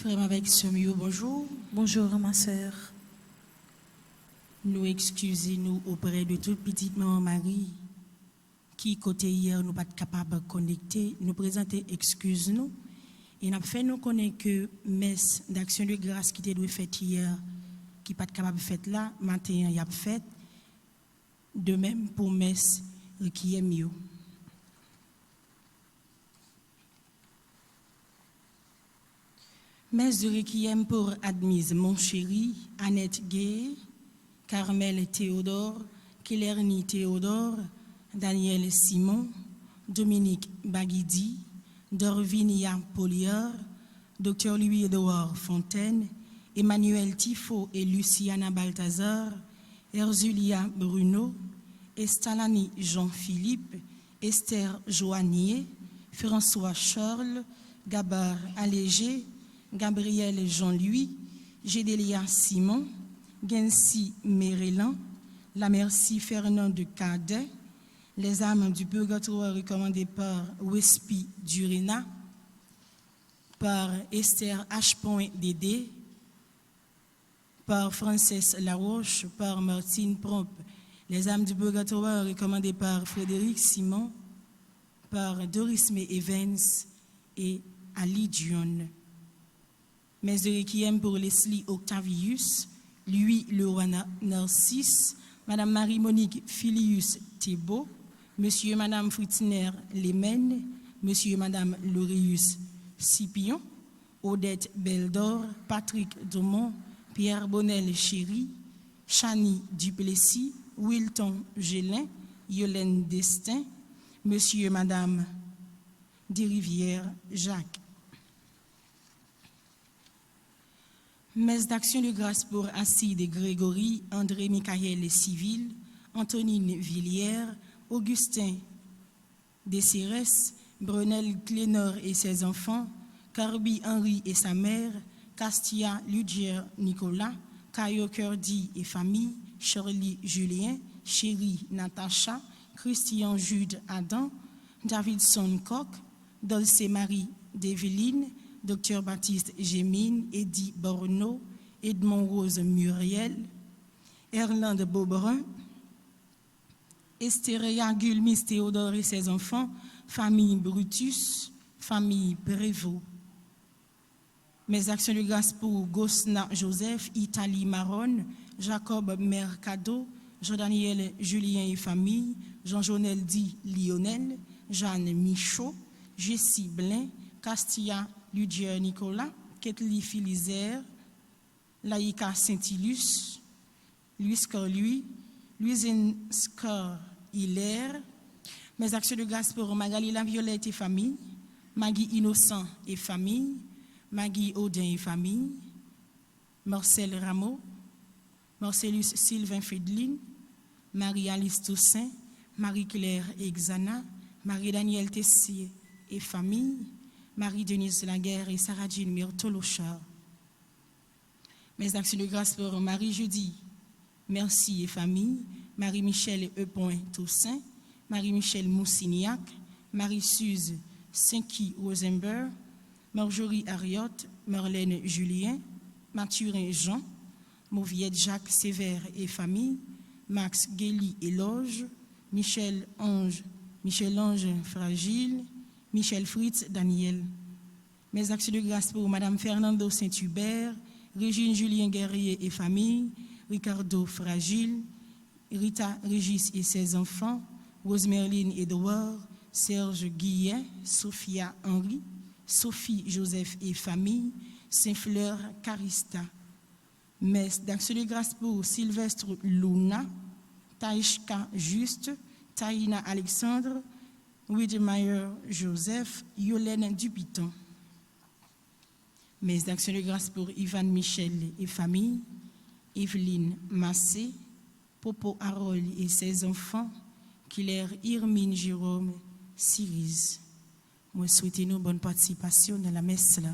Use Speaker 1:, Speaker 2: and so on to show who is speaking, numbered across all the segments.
Speaker 1: Frère avec Semio, bonjour.
Speaker 2: Bonjour ma sœur.
Speaker 1: Nous excusez-nous auprès de toute petite maman Marie qui côté hier nous pas capable de connecter, nous présenter excuse-nous et nous fait nous connaître que messe d'action de grâce qui était faite hier qui pas capable de faire là, matin il a fait. De même pour messe qui est mieux. Messe de requiem pour Admise Monchéri, Annette Gay, Carmel Théodore, Kélernie Théodore, Daniel Simon, Dominique Baguidi, Dorvinia Polior, Dr Louis-Edouard Fontaine, Emmanuel Tifo et Luciana Balthazar, Erzulia Bruno, Estalani Jean-Philippe, Esther Joannier, François Charles, Gabar Allégé, Gabriel Jean-Louis, Gédélia Simon, Gensi Mérélan, La Merci Fernand de Cadet, Les âmes du purgatoire recommandées par Wespi Durena, par Esther H. Dédé, par Frances Laroche, par Martine Prompt, Les âmes du purgatoire recommandées par Frédéric Simon, par Doris May Evans et Ali Dion. Messe de requiem pour Leslie Octavius, Louis Leroy Narcisse, Madame Marie-Monique Filius Thébault, Monsieur et Madame Fritzner Lemen, Monsieur et Madame Laureus Scipion, Odette Beldor, Patrick Domont, Pierre Bonnel Chéri, Chani Duplessis, Wilton Gélin, Yolène Destin, Monsieur et Madame Desrivières Jacques. Messe d'action de grâce pour Acide Grégory, André Michael Civil, Antonine Villière, Augustin Desirès, Brunel Clénor et ses enfants, Carbi Henri et sa mère, Castia Ludier Nicolas, Caio Curdi et famille, Shirley Julien, Chéri Natacha, Christian Jude Adam, Davidson Coq, Dulce Marie Develine, Dr Baptiste Gémine, Eddie Borneau, Edmond Rose Muriel, Erlande Beaubrun, Estéréa Gulmis Théodore et ses enfants, famille Brutus, famille Prévost. Mes actions de grâce pour Gosna Joseph, Italie Maron, Jacob Mercado, Jean-Daniel Julien et famille, Jean-Jonel Di Lionel, Jeanne Michaud, Jessie Blin, Castilla Ludier Nicolas, Ketli Filizer, Laïka Saint-Ilus, Louis Corlui, Louisine Scor Hilaire, mes actions de grâce pour Magali Laviolette et famille, Maggie Innocent et famille, Maggie Audin et famille, Marcel Rameau, Marcellus Sylvain Fedeline, Marie-Alice Toussaint, Marie-Claire Exana, Marie-Danielle Tessier et famille, Marie-Denise Laguerre et Sarah-Jean Myrtolochar. Mes actions de grâce pour Marie-Judy, Merci et famille, Marie-Michel E. Toussaint, Marie-Michel Moussignac, Marie-Suze Saint-Qui Rosenberg, Marjorie Harriot, Marlène Julien, Mathurin Jean, Mauviette Jacques Sévère et famille, Max Guély et Loge, Michel Ange Fragile, Michel Fritz Daniel. Mes actions de grâce pour Madame Fernando Saint-Hubert, Régine Julien Guerrier et famille, Ricardo Fragile, Rita Régis et ses enfants, Rosemerline Edouard, Serge Guillet, Sophia Henry, Sophie Joseph et famille, Saint-Fleur Carista. Messe d'action de grâce pour Sylvestre Luna, Taïchka Juste, Taïna Alexandre, Wiedemeyer Joseph, Yolène Dupiton. Messe d'action de grâce pour Ivan Michel et famille, Evelyne Massé, Popo Harold et ses enfants, Claire Irmine Jérôme, Cyrise. Moi souhaitez nous bonne participation dans la messe là.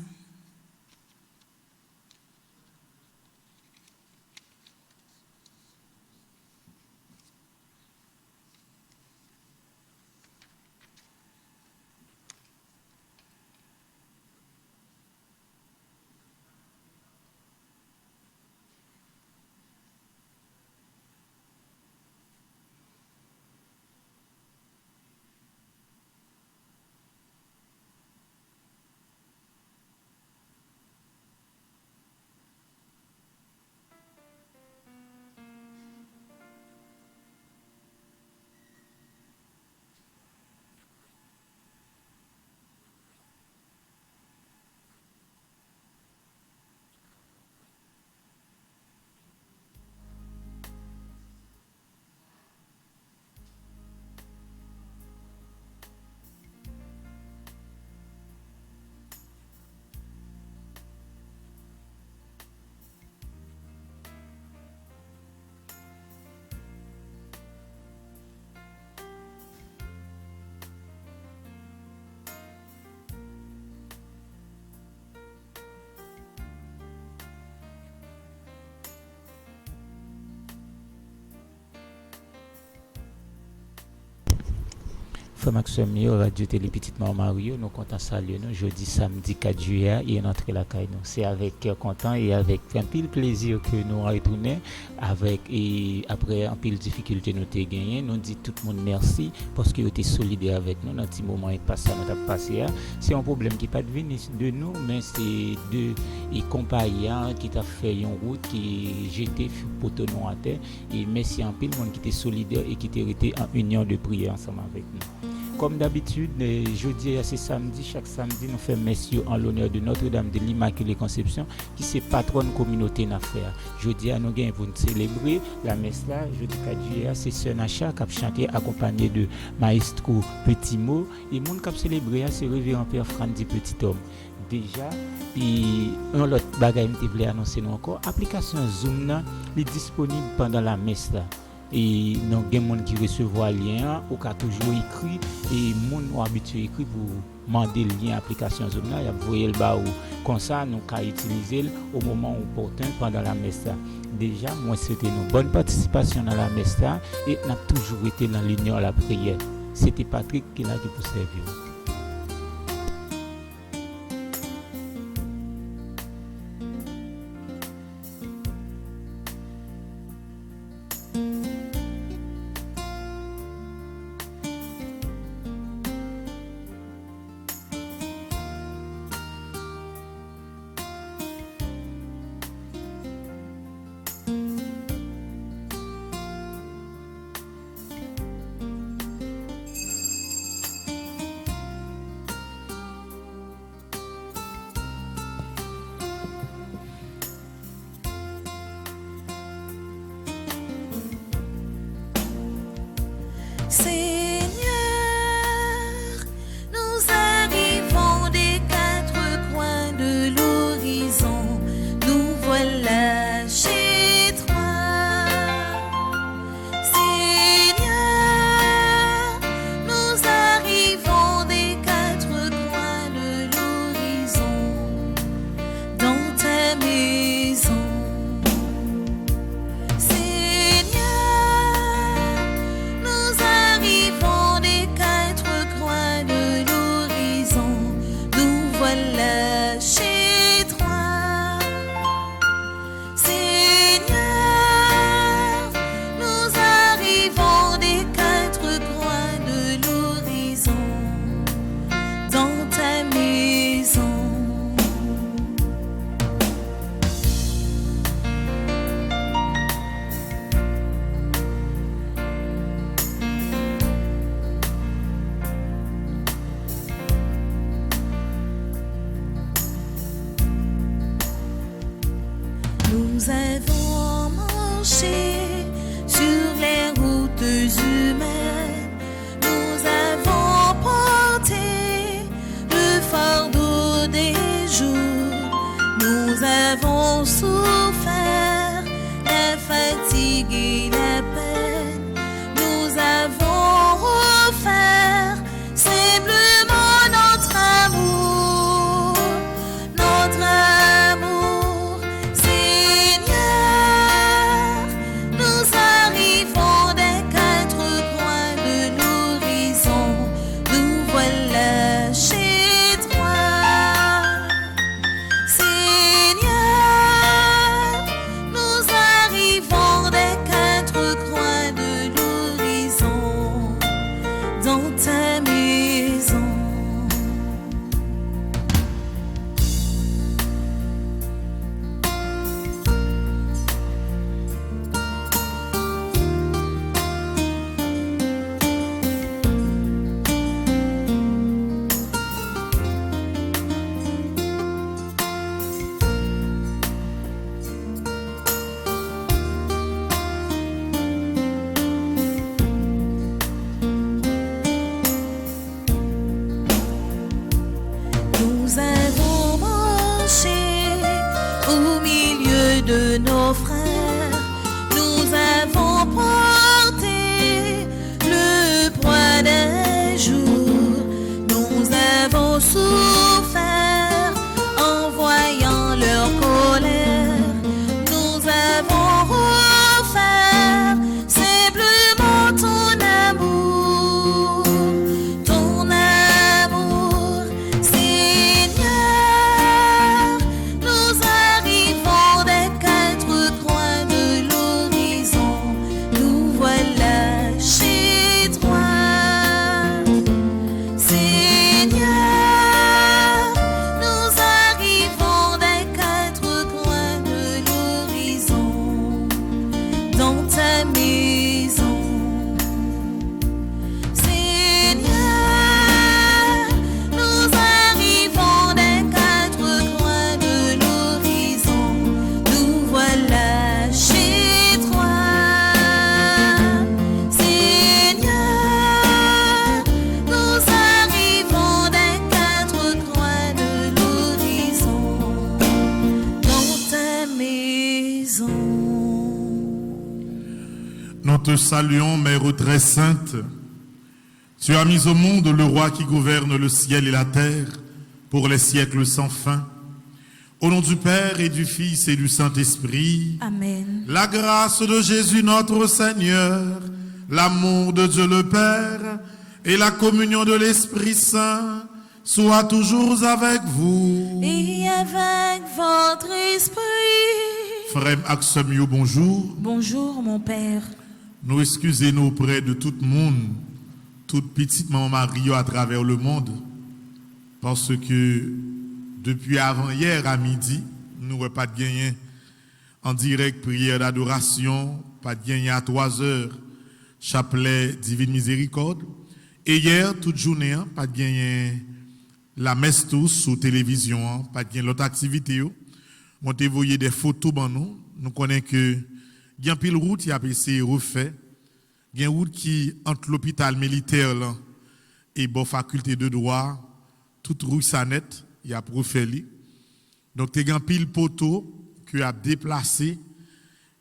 Speaker 2: Frère Maxime, Radio Télé Petite Mère Mario, nous comptons saluer nous jeudi, samedi 4 juillet et entrer la caille nous. C'est avec cœur content et avec un pile plaisir que nous retournons avec et après un pile difficulté nous t'ai gagné. Nous dit tout le monde merci parce que vous êtes solidaire avec nous dans petit moment et passé nous avons passé. C'est un problème qui pas venu de nous mais c'est de et compagnon qui t'a fait une route qui jeté poteau à terre et merci en pile monde qui était solidaire et qui était resté en union de prière ensemble avec nous. Comme d'habitude, jeudi et samedi, chaque samedi, nous faisons messieurs en l'honneur de Notre-Dame de l'Immaculée Conception, qui est patronne communauté d'affaires. Jeudi, nous avons pour célébrer la messe là. Jeudi 4 juillet, c'est Sœur Nacha qui a chanté accompagné de Maestro Petit Mot. Et mon qui a célébré, c'est Révérend Père Frandy Petit Homme. Déjà, et un autre bagage que je voulais annoncer encore, l'application Zoom est disponible pendant la messe là. Et nous avons des gens qui recevoir le lien, ou qui ont toujours écrit, et les gens ont habitué à écrire pour demander le lien application Zoom là, vous voyez le bas où comme ça nous pouvons utiliser au moment opportun pendant la messe. Déjà, moi c'était une bonne participation dans la messe et nous avons toujours été dans l'union à la prière. C'était Patrick qui l'a dit pour servir.
Speaker 3: Dans ta maison. Nous avons marché sur les routes humaines, nous avons porté le fardeau des jours, nous avons souffert la fatigue et la peine, nous avons offert simplement notre amour, notre amour. Seigneur, nous arrivons des quatre coins de l'horizon, nous voilà chez toi. Seigneur, nous arrivons des quatre coins de l'horizon, dans ta maison. Nous avons marché au milieu de nos frères, nous avons porté le poids d'un jour, nous avons souffert en voyant leur colère, nous avons offert simplement ton amour, ton amour. Seigneur, nous arrivons des quatre coins de l'horizon, nous voilà chez toi. Seigneur, nous arrivons des quatre coins de l'horizon, dans ta maison. Seigneur, nous arrivons des quatre coins de l'horizon, nous voilà chez toi. Seigneur, nous arrivons des quatre coins de l'horizon, dans ta maison.
Speaker 4: Nous te saluons, Mère très sainte. Tu as mis au monde le roi qui gouverne le ciel et la terre pour les siècles sans fin. Au nom du Père et du Fils et du Saint-Esprit,
Speaker 3: Amen.
Speaker 4: la grâce de Jésus notre Seigneur, l'amour de Dieu le Père et la communion de l'Esprit Saint soient toujours avec vous.
Speaker 3: Et avec votre esprit.
Speaker 4: Frère Axemio, bonjour.
Speaker 3: Bonjour mon Père.
Speaker 4: Nous excusez-nous auprès de tout le monde, toute petite maman Mario à travers le monde, parce que depuis avant-hier à midi, nous n'avons pas de gagné en direct prière d'adoration, pas de gagné à 3 heures, chapelet Divine Miséricorde. Et hier, toute journée, pas de gagné la messe tous sur télévision, pas de gagné l'autre activité. On t'a envoyé des photos dans nous connaissons que il y a pile route qui a été refait. Il y a une route qui entre l'hôpital militaire là, et la faculté de droit, toute route sanette, il y a refait. Donc il y a pile poteau qui a déplacé,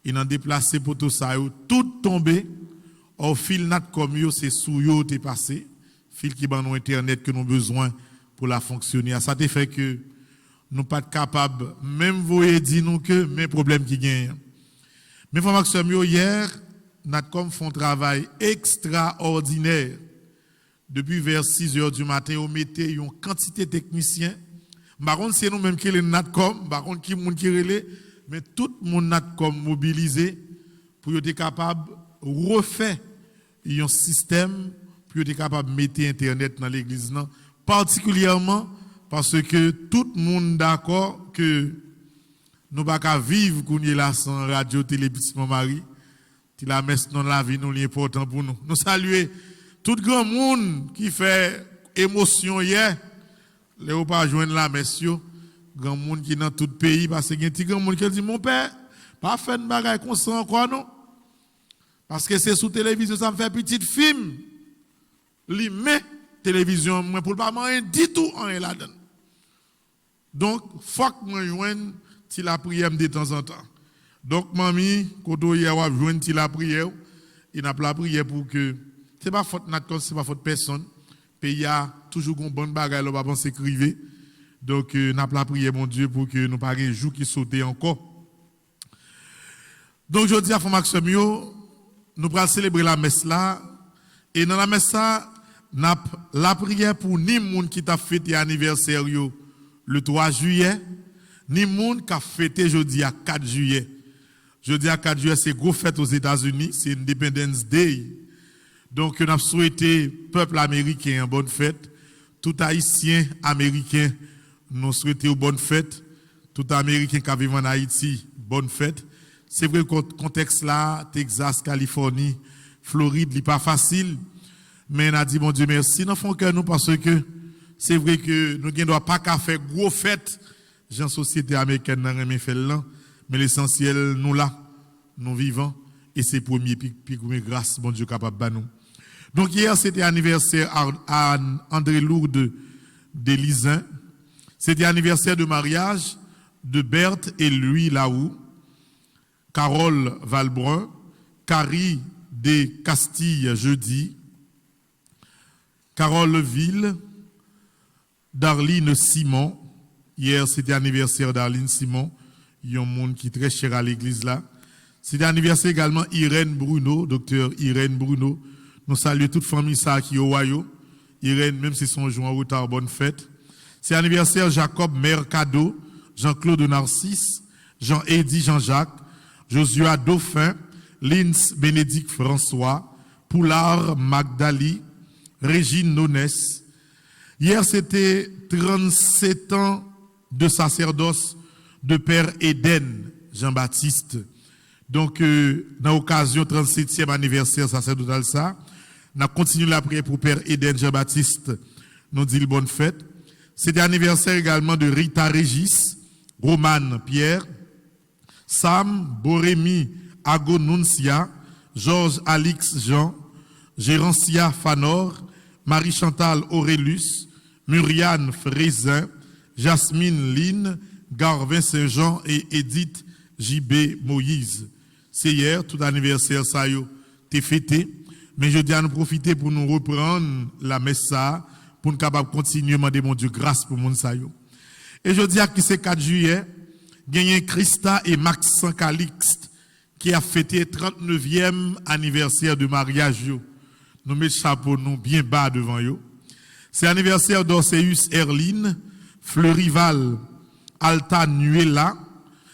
Speaker 4: il a déplacé poteau ça tout tombé. Au fil nat comme yo c'est sous yo t'est passé, fil qui ban internet que nous besoin pour la fonctionner. Ça te fait que nous pas capable même voyer dire nous que mes problèmes qui gagnent. Mais frères et hier, Natcom font un travail extraordinaire. Depuis vers 6 heures du matin, on mettait une quantité de techniciens. Par contre, c'est nous-mêmes qui les Natcom, par contre, qui monde qui relais, mais tout le monde Natcom mobilisé pour être capable de refaire un système pour être capable de mettre Internet dans l'église. Particulièrement parce que tout le monde d'accord que nous ne pouvons pas vivre là sans radio, télé, petit Marie. La messe dans la vie, nous, est important pour nous. Nous saluons tout grand monde qui fait émotion hier. Les ou pas joindre la messe, grand monde qui est dans tout le pays, parce qu'il y a un petit grand monde qui dit, mon père, Pas faire une bagaille comme ça encore, non? Parce que c'est sous télévision, ça me fait petit film. Li met télévision, moi, pour pas rien du tout en là-dedans. Donc, faut que moi joigne si la prière de temps en temps. Donc, mamie, quand on y a joindre si la prière, il n'a pas la prière pour que, c'est pas faute notre c'est pas faute personne. Pays a toujours une bonne bagaille, on va penser écrire. Donc, n'a pas la prière, mon Dieu, pour que nous pas un jour qui saute encore. Donc, je dis à Maxime, nous allons célébrer la messe là. Et dans la messe là, n'a la prière pour ni monde qui t'a fêté anniversaire le 3 juillet, ni monde qui a fêté jeudi à 4 juillet. Jeudi à 4 juillet, c'est gros fête aux États-Unis, c'est Independence Day. Donc, nous avons souhaité peuple américain une bonne fête. Tout haïtien américain, nous souhaitons une bonne fête. Tout américain qui vit en Haïti, bonne fête. C'est vrai que le contexte là, Texas, Californie, Floride, n'est pas facile. Mais on a dit, mon Dieu, merci. Nous faisons que nous parce que c'est vrai que nous ne doit pas faire gros fête. Dans société américaine, nous avons fait là. Mais l'essentiel, nous là, nous vivons. Et c'est premier grâce, mon Dieu, capable de nous. Donc hier, c'était anniversaire à André Lourdes d'Élisin. C'était anniversaire de mariage de Berthe et Louis Laou, Carole Valbrun, Carrie de Castille jeudi, Carole Leville, Darline Simon. Hier, c'était anniversaire d'Arline Simon. Il y a un monde qui est très cher à l'église là. C'était anniversaire également Irène Bruno, docteur Irène Bruno. Nous saluons toute famille ça qui est au Wayo. Irène, même si son jour en retard, bonne fête. C'est anniversaire Jacob Mercado, Jean-Claude Narcisse, Jean-Eddy Jean-Jacques, Joshua Dauphin, Lins Bénédicte François, Poulard Magdali, Régine Nonès. Hier, c'était 37 ans de sacerdoce de Père Eden Jean-Baptiste. Donc, dans l'occasion 37e anniversaire sacerdotal ça, on a continué la prière pour Père Eden Jean-Baptiste. Nous dit bonne fête. C'était anniversaire également de Rita Régis, Romane Pierre, Sam Borémy Agonuncia, Georges Alix Jean, Gérancia Fanor, Marie-Chantal Aurélus, Muriane Frézin, Jasmine Line, Garvin Saint-Jean et Edith J.B. Moïse. C'est hier, tout anniversaire ça yo t'es fêté, mais je dis à nous profiter pour nous reprendre la messe ça, pour nous capable continuer à demander mon Dieu grâce pour mon ça yo. Et je dis à qui c'est 4 juillet, gagné Christa et Maxence Calixte qui a fêté 39e anniversaire de mariage yo. Nous mettons chapeau nous bien bas devant yo. C'est anniversaire d'Orseus Erline, Fleurival Alta Nuela.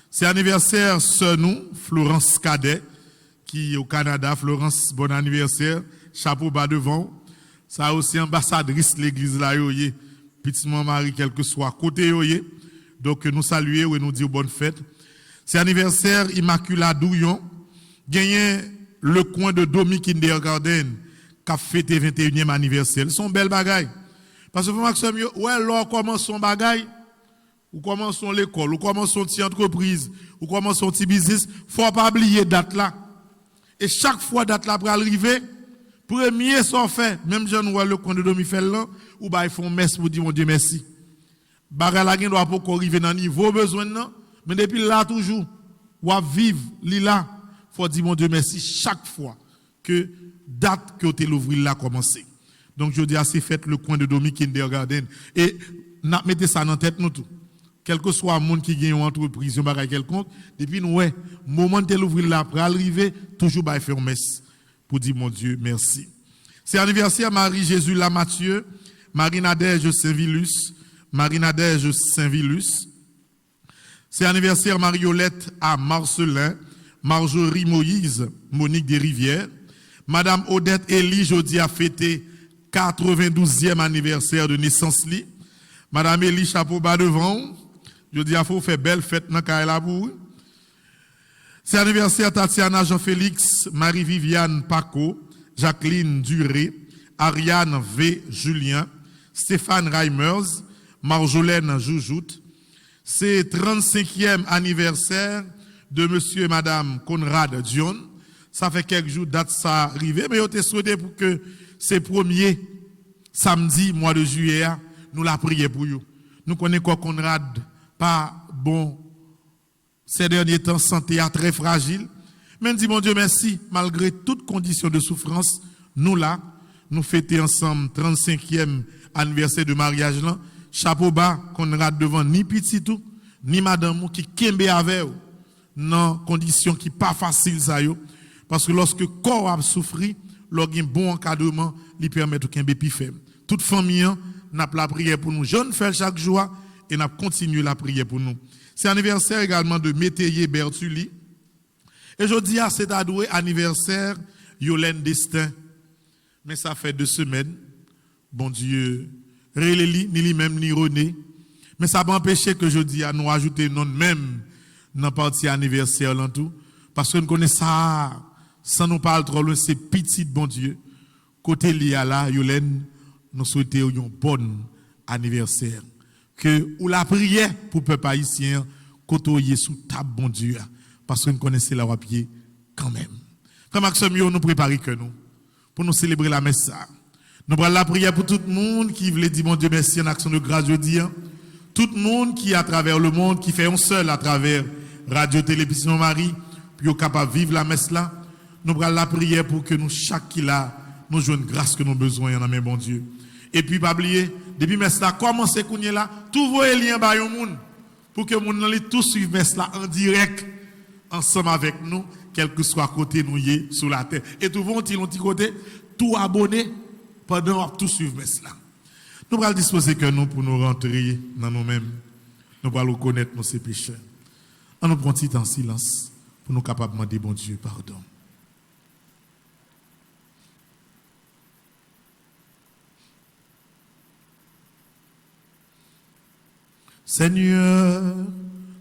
Speaker 4: C'est anniversaire Senou, Florence Cadet, qui est au Canada. Florence, bon anniversaire. Chapeau bas devant. Ça aussi ambassadrice l'église là, yoye. Petit Marie, quel que soit côté yoye. Donc nous saluons et nous disons bonne fête. C'est anniversaire Immaculada Douillon. Gagné le coin de Domi Kindergarten, qui a fêté 21e anniversaire. Son belle bagaille. Parce que Maxime, ouais, là, commence son bagaille. Ou commençons l'école, ou commençons une entreprise, ou commençons un petit business, faut pas oublier date là. Et chaque fois date là pour arriver, premier sont fait, même je vois le coin de Domifel là, ou bah ils font messe pour dire mon Dieu merci. Baga la gen doit pas arriver dans niveau besoin non, mais depuis là toujours, ou à vivre là, faut dire mon Dieu merci chaque fois que date que tu l'ouvrir là commencer. Donc je dis assez fait le coin de Domi Kindergarten et n'a mettez ça dans tête nous tout. Quel que soit le monde qui gagne une entreprise, un bagage quelconque, depuis nous, ouais, moment de l'ouvrir là, pour arriver, toujours bah, faire une messe pour dire mon Dieu, merci. C'est anniversaire Marie-Jésus Lamathieu, Marie-Nadège Saint-Vilus, Marie-Nadège Saint-Vilus. C'est anniversaire Mariolette à Marcelin, Marjorie Moïse, Monique Desrivières. Madame Odette Elie, jeudi a fêté 92e anniversaire de naissance li. Madame Elie, chapeau bas devant. Je dis, il faut faire belle fête dans la pour. C'est anniversaire Tatiana Jean-Félix, Marie-Viviane Paco, Jacqueline Duré, Ariane V. Julien, Stéphane Reimers, Marjolaine Joujout. C'est 35e anniversaire de monsieur et madame Conrad Dion. Ça fait quelques jours date ça arrivé, mais on te souhaité pour que ces premiers samedi, mois de juillet, nous la prions pour vous. Nous connaissons quoi Conrad, pas bon, ces derniers temps, santé a très fragile. Mais dit mon Dieu merci, malgré toutes conditions de souffrance, nous là, nous fêtons ensemble 35e anniversaire de mariage là. Chapeau bas, Conrad devant ni petit tout, ni madame qui kembe avec vous, dans conditions qui pas faciles ça yo. Parce que lorsque le corps a souffri, lorsqu'il y a un bon encadrement, il permet de kembe pi faible. Toute famille n'a la prière pour nous. Jeunes faire chaque jour et n'a continué la prière pour nous. C'est anniversaire également de Métayer Bertulli. Et je dis à cet adoué anniversaire Yolène Destin. Mais ça fait 2 semaines. Bon Dieu, Réléli, ni lui-même, ni René. Mais ça va empêcher que je dis à nous ajouter non même dans la partie anniversaire là tout. Parce que nous connaissons ça, sans nous parler trop loin, c'est petit bon Dieu. Côté lié là, Yolène, nous souhaitons un bon anniversaire. Que ou la prière pour le peuple haïtien, côtoyer sous table bon Dieu. Parce que nous connaissons la pied quand même. Frère Maxime, nous préparons que nous, pour nous célébrer la messe. Nous prenons la prière pour tout le monde qui veut dire mon Dieu merci en action de grâce jeudi. Tout le monde qui à travers le monde, qui fait un seul à travers Radio Télévision Marie, puis est capable de vivre la messe là. Nous prenons la prière pour que nous, chaque qui là, nous jouons grâce que nous avons besoin en bon Dieu. Et puis, pas oublier, depuis messe là, commencez à là, tous vos liens par le monde, pour que nous allons tous suivre messe là en direct, ensemble avec nous, quel que soit côté nous y sur la terre. Et tout vont ils ont dit côté, tout abonné pendant tout suivre messe là. Nous allons disposer que nous pour nous rentrer dans nous-mêmes. Nous allons reconnaître nos pécheurs. On nous prend un petit temps en silence pour nous capables de demander bon Dieu pardon. Seigneur,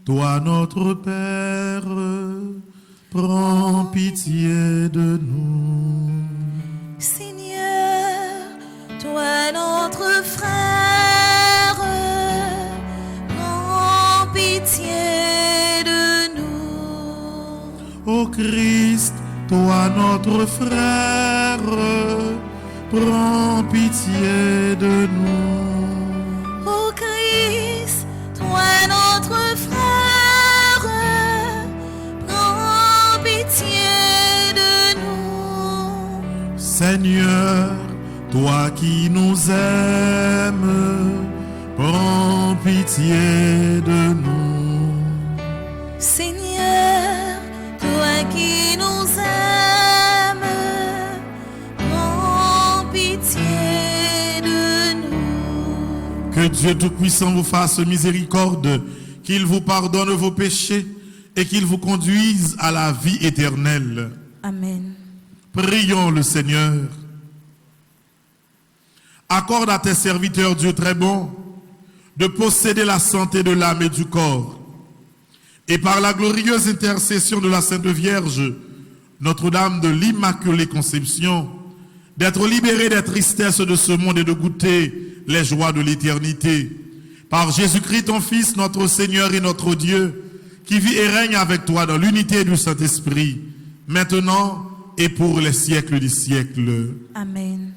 Speaker 4: toi notre Père, prends pitié de nous.
Speaker 3: Seigneur, toi notre frère, prends pitié de nous.
Speaker 4: Ô Christ, toi notre frère, prends pitié de nous.
Speaker 3: Ô Christ, toi notre frère, prends pitié de nous.
Speaker 4: Seigneur, toi qui nous aimes, prends pitié de nous.
Speaker 3: Seigneur, toi qui nous aimes, prends pitié de nous.
Speaker 4: Que Dieu Tout-Puissant vous fasse miséricorde, qu'il vous pardonne vos péchés et qu'il vous conduise à la vie éternelle.
Speaker 3: Amen.
Speaker 4: Prions le Seigneur. Accorde à tes serviteurs, Dieu très bon, de posséder la santé de l'âme et du corps. Et par la glorieuse intercession de la Sainte Vierge, Notre-Dame de l'Immaculée Conception, d'être libérés des tristesses de ce monde et de goûter les joies de l'éternité. Par Jésus-Christ, ton Fils, notre Seigneur et notre Dieu, qui vit et règne avec toi dans l'unité du Saint-Esprit, maintenant et pour les siècles des siècles.
Speaker 3: Amen.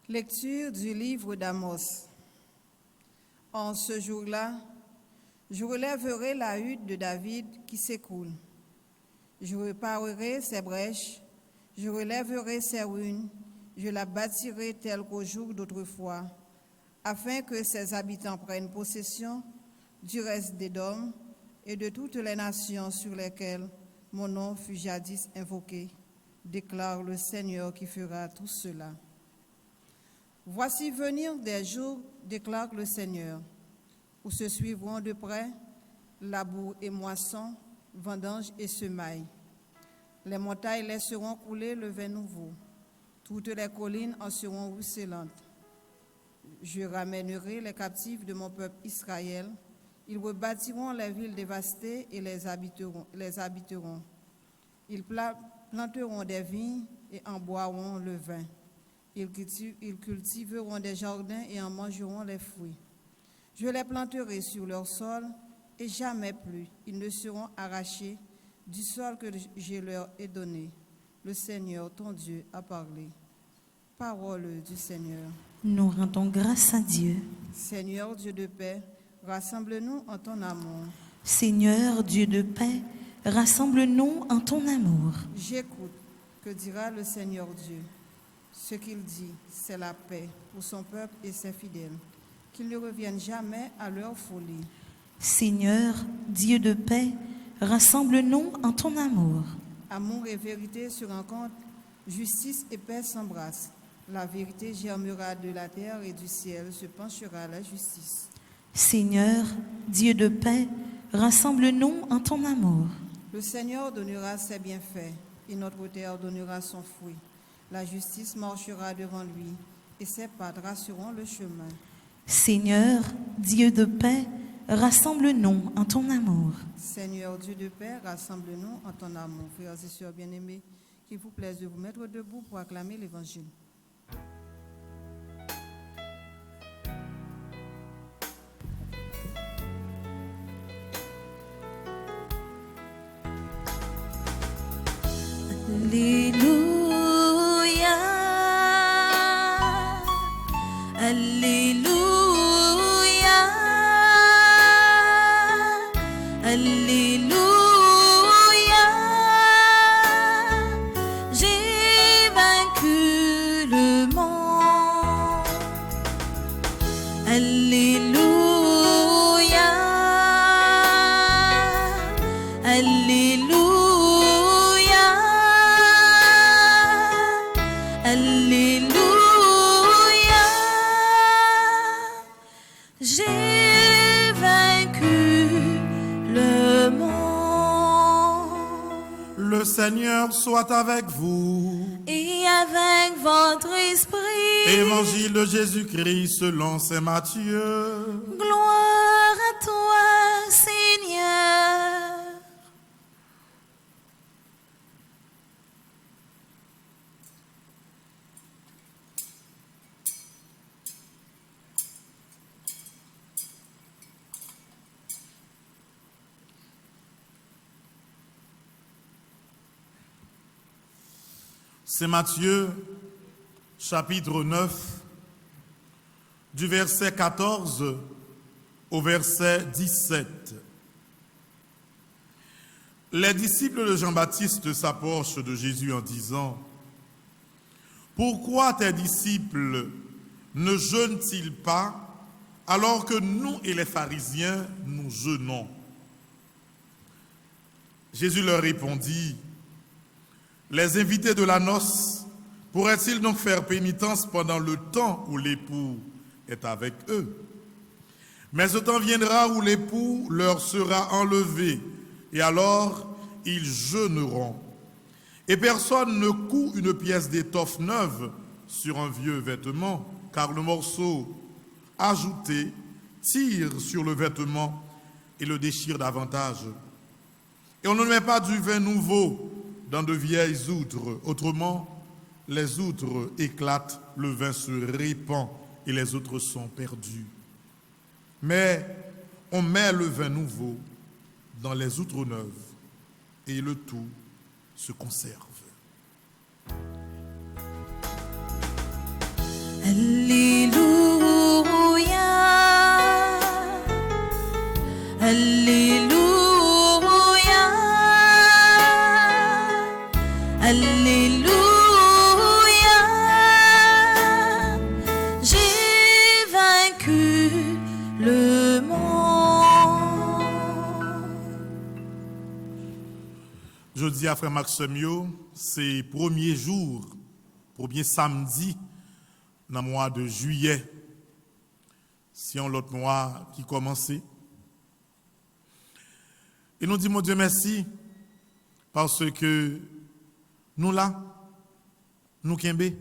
Speaker 5: Lecture du livre d'Amos. En ce jour-là, je relèverai la hutte de David qui s'écroule. Je réparerai ses brèches, je relèverai ses ruines, je la bâtirai telle qu'au jour d'autrefois, afin que ses habitants prennent possession du reste d'Édom et de toutes les nations sur lesquelles mon nom fut jadis invoqué, déclare le Seigneur qui fera tout cela. Voici venir des jours, déclare le Seigneur, où se suivront de près labour et moisson, vendange et semailles. Les montagnes laisseront couler le vin nouveau, toutes les collines en seront ruisselantes. je ramènerai les captifs de mon peuple Israël. Ils rebâtiront les villes dévastées et les habiteront. Ils planteront des vignes et en boiront le vin. Ils cultiveront des jardins et en mangeront les fruits. Je les planterai sur leur sol et jamais plus ils ne seront arrachés du sol que je leur ai donné. Le Seigneur, ton Dieu, a parlé. Parole du Seigneur.
Speaker 3: Nous rendons grâce à Dieu.
Speaker 5: Seigneur Dieu de paix, rassemble-nous en ton amour.
Speaker 3: Seigneur Dieu de paix, rassemble-nous en ton amour.
Speaker 5: J'écoute. Que dira le Seigneur Dieu? Ce qu'il dit, c'est la paix pour son peuple et ses fidèles, qu'ils ne reviennent jamais à leur folie.
Speaker 3: Seigneur Dieu de paix, rassemble-nous en ton amour.
Speaker 5: Amour et vérité se rencontrent, justice et paix s'embrassent. La vérité germera de la terre et du ciel se penchera à la justice.
Speaker 3: Seigneur Dieu de paix, rassemble-nous en ton amour.
Speaker 5: Le Seigneur donnera ses bienfaits et notre terre donnera son fruit. La justice marchera devant lui et ses pas traceront le chemin.
Speaker 3: Seigneur Dieu de paix, rassemble-nous en ton amour.
Speaker 5: Seigneur Dieu de paix, rassemble-nous en ton amour. Frères et sœurs bien-aimés, qu'il vous plaise de vous mettre debout pour acclamer l'Évangile.
Speaker 3: Alléluia, Alléluia, Alléluia. J'ai vaincu le monde. Alléluia, Alléluia. Alléluia, j'ai vaincu le monde.
Speaker 4: Le Seigneur soit avec vous.
Speaker 3: Et avec votre esprit.
Speaker 4: Évangile de Jésus-Christ selon saint Matthieu.
Speaker 3: Gloire à toi, Seigneur.
Speaker 4: C'est Matthieu, chapitre 9, du verset 14 au verset 17. Les disciples de Jean-Baptiste s'approchent de Jésus en disant : « Pourquoi tes disciples ne jeûnent-ils pas alors que nous et les pharisiens nous jeûnons ?» Jésus leur répondit : les invités de la noce pourraient-ils donc faire pénitence pendant le temps où l'époux est avec eux? Mais ce temps viendra où l'époux leur sera enlevé, et alors ils jeûneront. Et personne ne coud une pièce d'étoffe neuve sur un vieux vêtement, car le morceau ajouté tire sur le vêtement et le déchire davantage. Et on ne met pas du vin nouveau dans de vieilles outres. Autrement, les outres éclatent, le vin se répand et les outres sont perdues. Mais on met le vin nouveau dans les outres neuves et le tout se conserve.
Speaker 3: Alléluia, Alléluia, Alléluia, j'ai vaincu le monde.
Speaker 4: Je dis à frère Maximio, c'est premier jour, premier samedi dans le mois de juillet, si on l'autre mois qui commençait. Et nous disons, mon Dieu, merci, parce que nous là, nous kembe,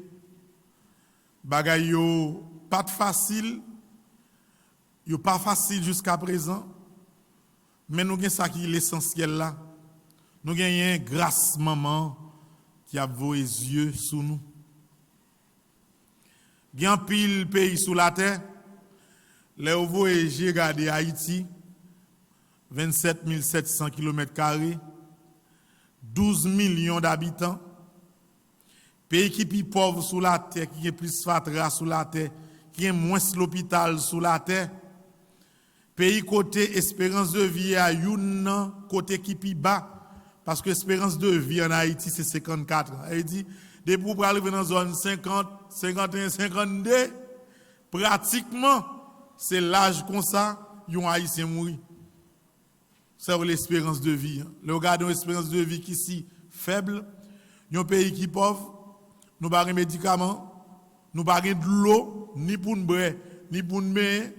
Speaker 4: bagay yo pas facile, yo pas facile jusqu'à présent, mais nous avons ça qui est l'essentiel là. Nous avons grâce maman qui a vos yeux sous nous. Il y a un pile pays sous la terre. Les voyez, j'ai regardé Haïti, 27 700 km², 12 millions d'habitants. Pays qui est plus pauvre sous la terre, qui est plus fatra sous la terre, qui est moins l'hôpital sous la terre. Pays côté espérance de vie à une côté qui est plus bas, parce que l'espérance de vie en Haïti c'est 54 ans. Elle dit, depuis pour arriver dans la zone 50, 51, 52, pratiquement, c'est l'âge comme ça, yon Haïtien mourir. C'est l'espérance de vie. Le regardons l'espérance de vie qui est si faible, yon pays qui est pauvre, nous n'avons pas de médicaments, nous n'avons pas de l'eau, ni pour nous boire, ni pour nous mettre.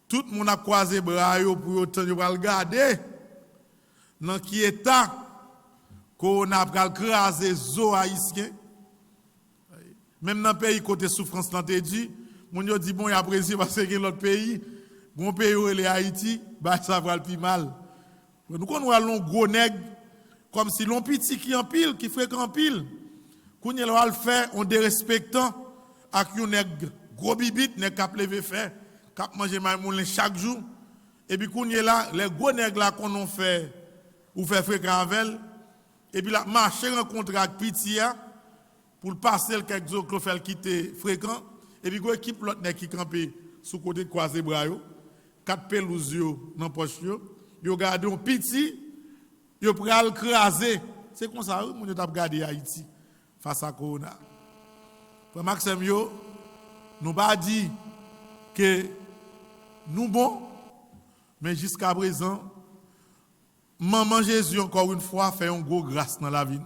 Speaker 4: Tout le monde a croisé les bras pour regarder dans quel état qu'on a crasé les eaux haïtiennes. Même dans le pays côté souffrance, on a dit, on dit bon, il y a apprécié parce que l'autre pays, bon pays où est Haïti, bah, ça va le plus mal. Nous avons un gros nègre, comme si l'on petit qui en pile, qui fréquente en pile. Qu'on y a le faire, on dérespectant, avec un nègre gros bibit, nègre qui a levé faire, qui a mangé maïmoulin chaque jour. Et puis qu'on y est là, les gros nègres là qu'on a fait, ou fait fréquent avec, et puis là, marcher rencontrer avec Pitia, pour passer quelques autres qui étaient fréquents, et puis qu'on équipe l'autre nègre qui campait sous côté de croisé bras, 4 pelouses dans la poche, yo gardé un petit, yo pral craser. C'est comme ça, mon yo t'a regardé Haïti face à Corona. Frère Maxime yo, nous pas dit que nous bon, mais jusqu'à présent, maman Jésus encore une fois fait un gros grâce dans la vie.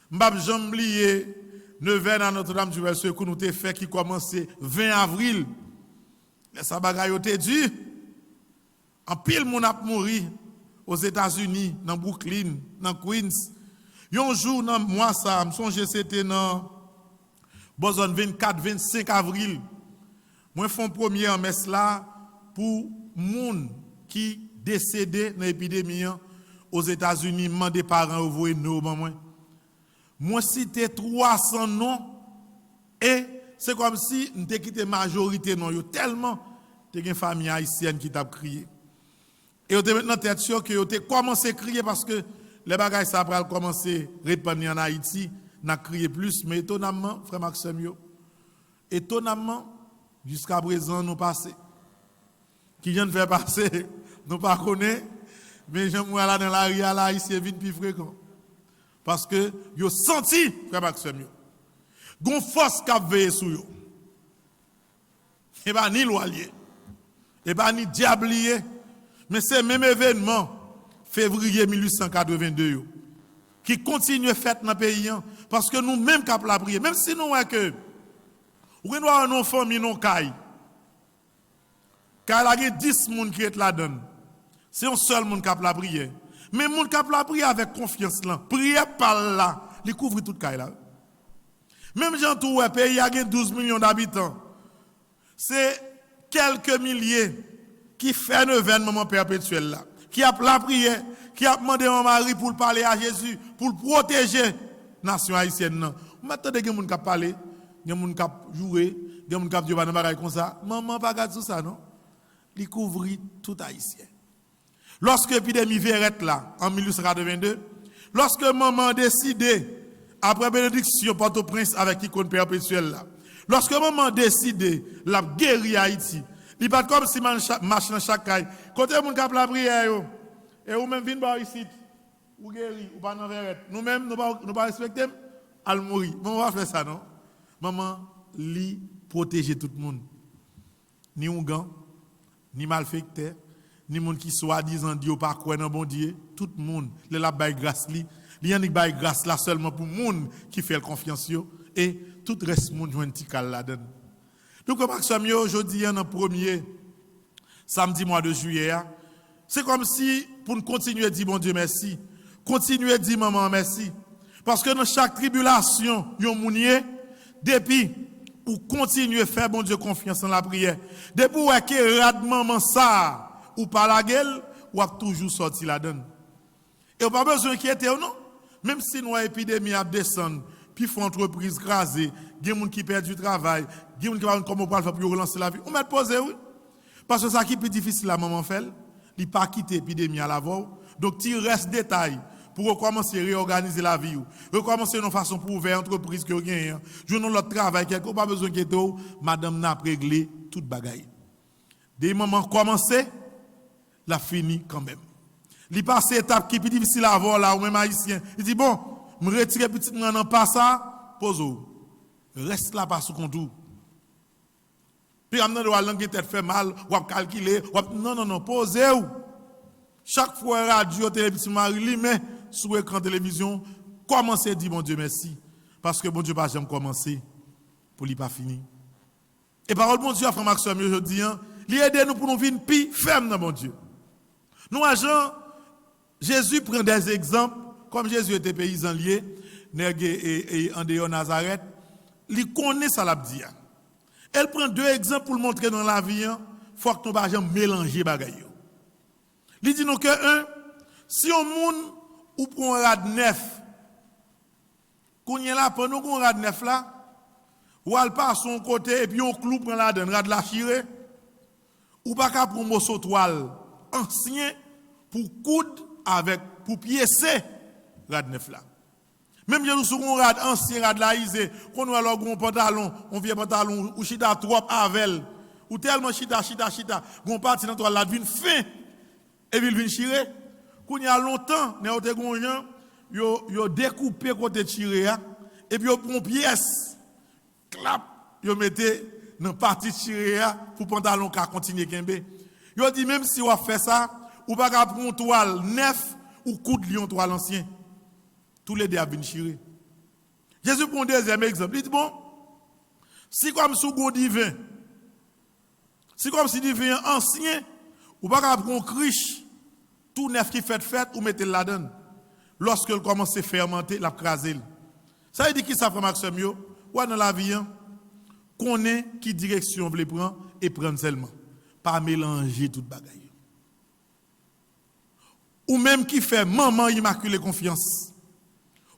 Speaker 4: M'bab jamais oublié 9h dans Notre-Dame du Verset que nous t'ai fait qui commençait 20 avril. Les sabagayo te dit en pile moun ap mouri aux États-Unis, dans Brooklyn, dans Queens. Un jour dans mois ça, me songe c'était dans Boston 24-25 avril. Moi font premier en messe là pour moun qui décédé dans l'épidémie aux États-Unis, mandé parents envoyer nous moi. Moi cité 300 noms et c'est comme si nous t'ai quitté majorité non yo tellement t'es une famille haïtienne qui t'a crié. Et on te maintenant tête sûr que on t'ai commencé à crier parce que les bagages ça va commencer à répandre en Haïti, n'a crié plus mais étonnamment frère Maxime yo, étonnamment jusqu'à présent nous passer. Qui vient de faire passer nous pas connaît mais j'aime là dans la rue là ici vite plus fréquent. Parce que yo senti frère Maxime yo. Gon force qui a veillé sur eux. Et pas ni loyer, et pas ni diablier, mais c'est même événement, février 1882, qui continue à faire dans le pays, parce que nous-mêmes qui avons la prière, même si nous voyons que, nous avons une famille, nous caille, car il y a 10 personnes qui sont là-dedans, c'est un seul monde qui a la prière. Mais le monde qui a la prière avec confiance, là, prière par là, il couvre toute caille là. Même Jean Toué, pays a 12 millions d'habitants. C'est quelques milliers qui font un événement perpétuel là, qui a la prière, qui a demandé à Marie pour parler à Jésus, pour protéger la nation haïtienne. Maintenant, il y a des gens qui parlent, il y a des gens qui jouent, il y a des gens qui jouent des comme ça. Maman, pas regarder tout ça, non? Il couvre tout haïtien. Lorsque l'épidémie verrette là, en 1882, lorsque maman a décidé, après bénédiction Port-au-Prince avec l'icône perpétuelle là. Lorsque maman décide la guérir Haïti, il pas comme si marche dans chaque caille. Côté moun k'ap la prière yo, et ou même vinn ba ici, ou guéri, ou pas dans verrette. Nous même nous pas respecter al mourir. Maman va faire ça non? Maman li protéger tout le monde. Ni ougan, ni malfecteur, ni monde qui soi-disant Dieu pas croire dans bon Dieu, tout le monde le la bail grâce li. Il y a une grâce là seulement pour les gens qui font confiance et tout le reste monde joue un petit cal là-dedans. Donc comme Maxime aujourd'hui dans le premier samedi mois de juillet, c'est comme si pour nous continuer à dire bon Dieu merci, continuer à dire maman merci parce que dans chaque tribulation, yon mounier depuis pour continuer à faire bon Dieu confiance dans la prière. Depuis que rad maman ça ou pas la gueule, ou a toujours sorti la donne. Et on pas besoin d'inquiéter non. Même si nous épidémie a descendre, puis font entreprise crasée, il y a des gens qui perdent du travail, il y a des gens qui comment pour faire pour relancer la vie. On met poser oui. Parce que ça qui est plus difficile la maman fait, il pas quitter l'épidémie à l'avant. Donc il reste détail pour recommencer à réorganiser la vie, recommencer une façon pour ouvrir entreprise que gagne, jouer notre travail quelque pas besoin que madame n'a réglé toute bagaille. Des moments commencé, la fini quand même. Il passe étape qui est plus difficile à avoir là ou même haïtien. Il dit bon, me retirer petit moi non pas ça, pose reste là pas sous contour. Puis amener la langue tête fait mal, ou calculer, non, posez-vous. Chaque fois radio télévision Marie mais sur écran télévision, commencez à dire mon Dieu merci parce que bon Dieu pas jamais commencé pour lui pas fini. Et parole bon Dieu frère Maxime aujourd'hui, il aide nous pour nous vivre plus ferme dans mon Dieu. Nous agents Jésus prend des exemples comme Jésus était paysan lié, et en dehors Nazareth, il connaît ça l'a dit. Elle prend deux exemples pour le montrer dans la vie, faut que nous pas jamais mélanger bagaille. Il dit nous que si on monde ou prend un rad neuf, qu'on y là pendant qu'on rad neuf là, ou elle passe son côté et puis on clou prend la donne rad la chire, ou pas qu'à prendre morceau toile ancien pour coudre avec pour piécer rad neuf là. Même si nous sommes rad ancien rad la isé, qu'on a alors un pantalon, on vient pantalon ou chita trop avec ou tellement chita, gon parti dans toile la vinn fin et puis il vient tirer. Qu'on y a longtemps, n'était gonjan, yo découpé côté tirer et puis yo prend pièce clap, yo mettez dans partie tirer pour pantalon ka continuer kembe. Yo dit même si on fait ça, ou pas ka prendre toile neuf ou coudre lion toile ancien. Tous les deux à venir tirer. Jésus prend un deuxième exemple. Il dit bon, si comme sous go divin, si comme si divin ancien, ou pas ka prendre criche tout neuf qui fait ou mettez là-dedans. Lorsque il commence à fermenter, la craser. Ça veut dire qui ça fait Maxime yo? Ou dans la vie, connaît qui direction veut prendre et prendre seulement. Pas mélanger toute bagaille. Ou même qui fait maman immaculée confiance.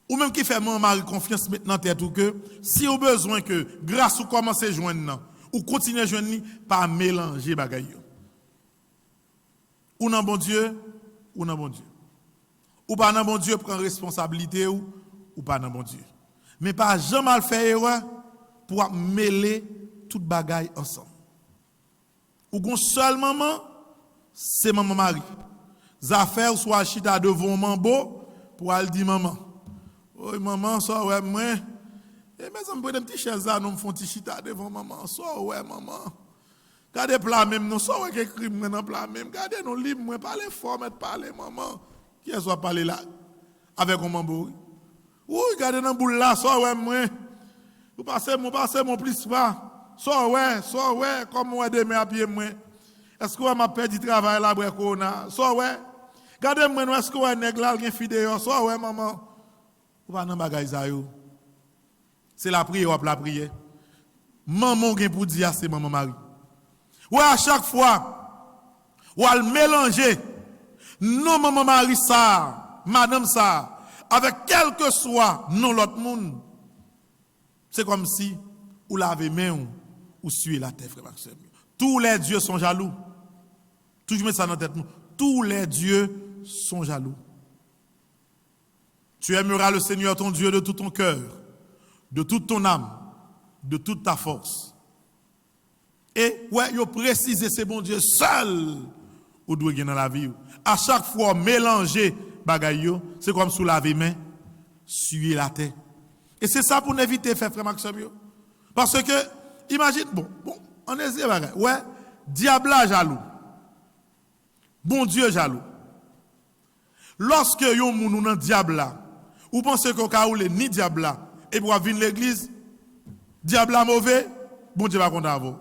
Speaker 4: Ou même qui fait maman Marie confiance maintenant tête ou que si au besoin que grâce ou commencer à joindre ou continuer à joindre pas mélanger bagaille. Ou non bon Dieu, ou non bon Dieu. Ou pas non bon Dieu prend responsabilité ou pas non bon Dieu. Mais pas jamais faire erreur pour mêler toute bagaille ensemble. Ou gon seul maman, c'est maman Marie. Affaires soit chita devant mambo pour aller dire maman. Oh maman, ça ouais moi. Et mais ça me prend un petit chaise là, nous me font petit chita devant maman. Ça ouais maman. Gardez plat même non, ça ouais que crime dans plat même. Gardez nous libre moi parler fort mettre parler maman. Qui est soit parler là avec un mambo. Oui, gardez dans boule là, ça ouais moi. Vous passez mon plus pas. Ça ouais, comme ouais demain à pied moi. Est-ce que m'a perdu travail là après corona? Ça ouais. Gardez moi est-ce que ouais nèg là gen fidèle? Ça ouais maman. Ou pas dans bagay ça yo. C'est la prière ou la prière. Maman gen pour dire c'est maman Marie. Ouais à chaque fois ou al mélanger non maman Marie ça, madame ça avec quel que soit non l'autre monde. C'est comme si ou lavez main ou suivez la terre frère Maxime. Tous les dieux sont jaloux. Toujours mets ça dans la tête. Tous les dieux sont jaloux. Tu aimeras le Seigneur ton Dieu de tout ton cœur, de toute ton âme, de toute ta force. Et ouais, il précise c'est bon Dieu seul ou doit gagner dans la vie. À chaque fois mélanger bagaille, c'est comme sous laver main, suyer la terre. Et c'est ça pour éviter faire frère Maxime. Parce que imagine bon, on est bagaille. Ouais, diable jaloux. Bon Dieu jaloux. Lorsque yon moun nan diable là, ou pensez qu'on ka oule ni diable là, et pour venir l'église, diable là mauvais, bon Dieu va content vous.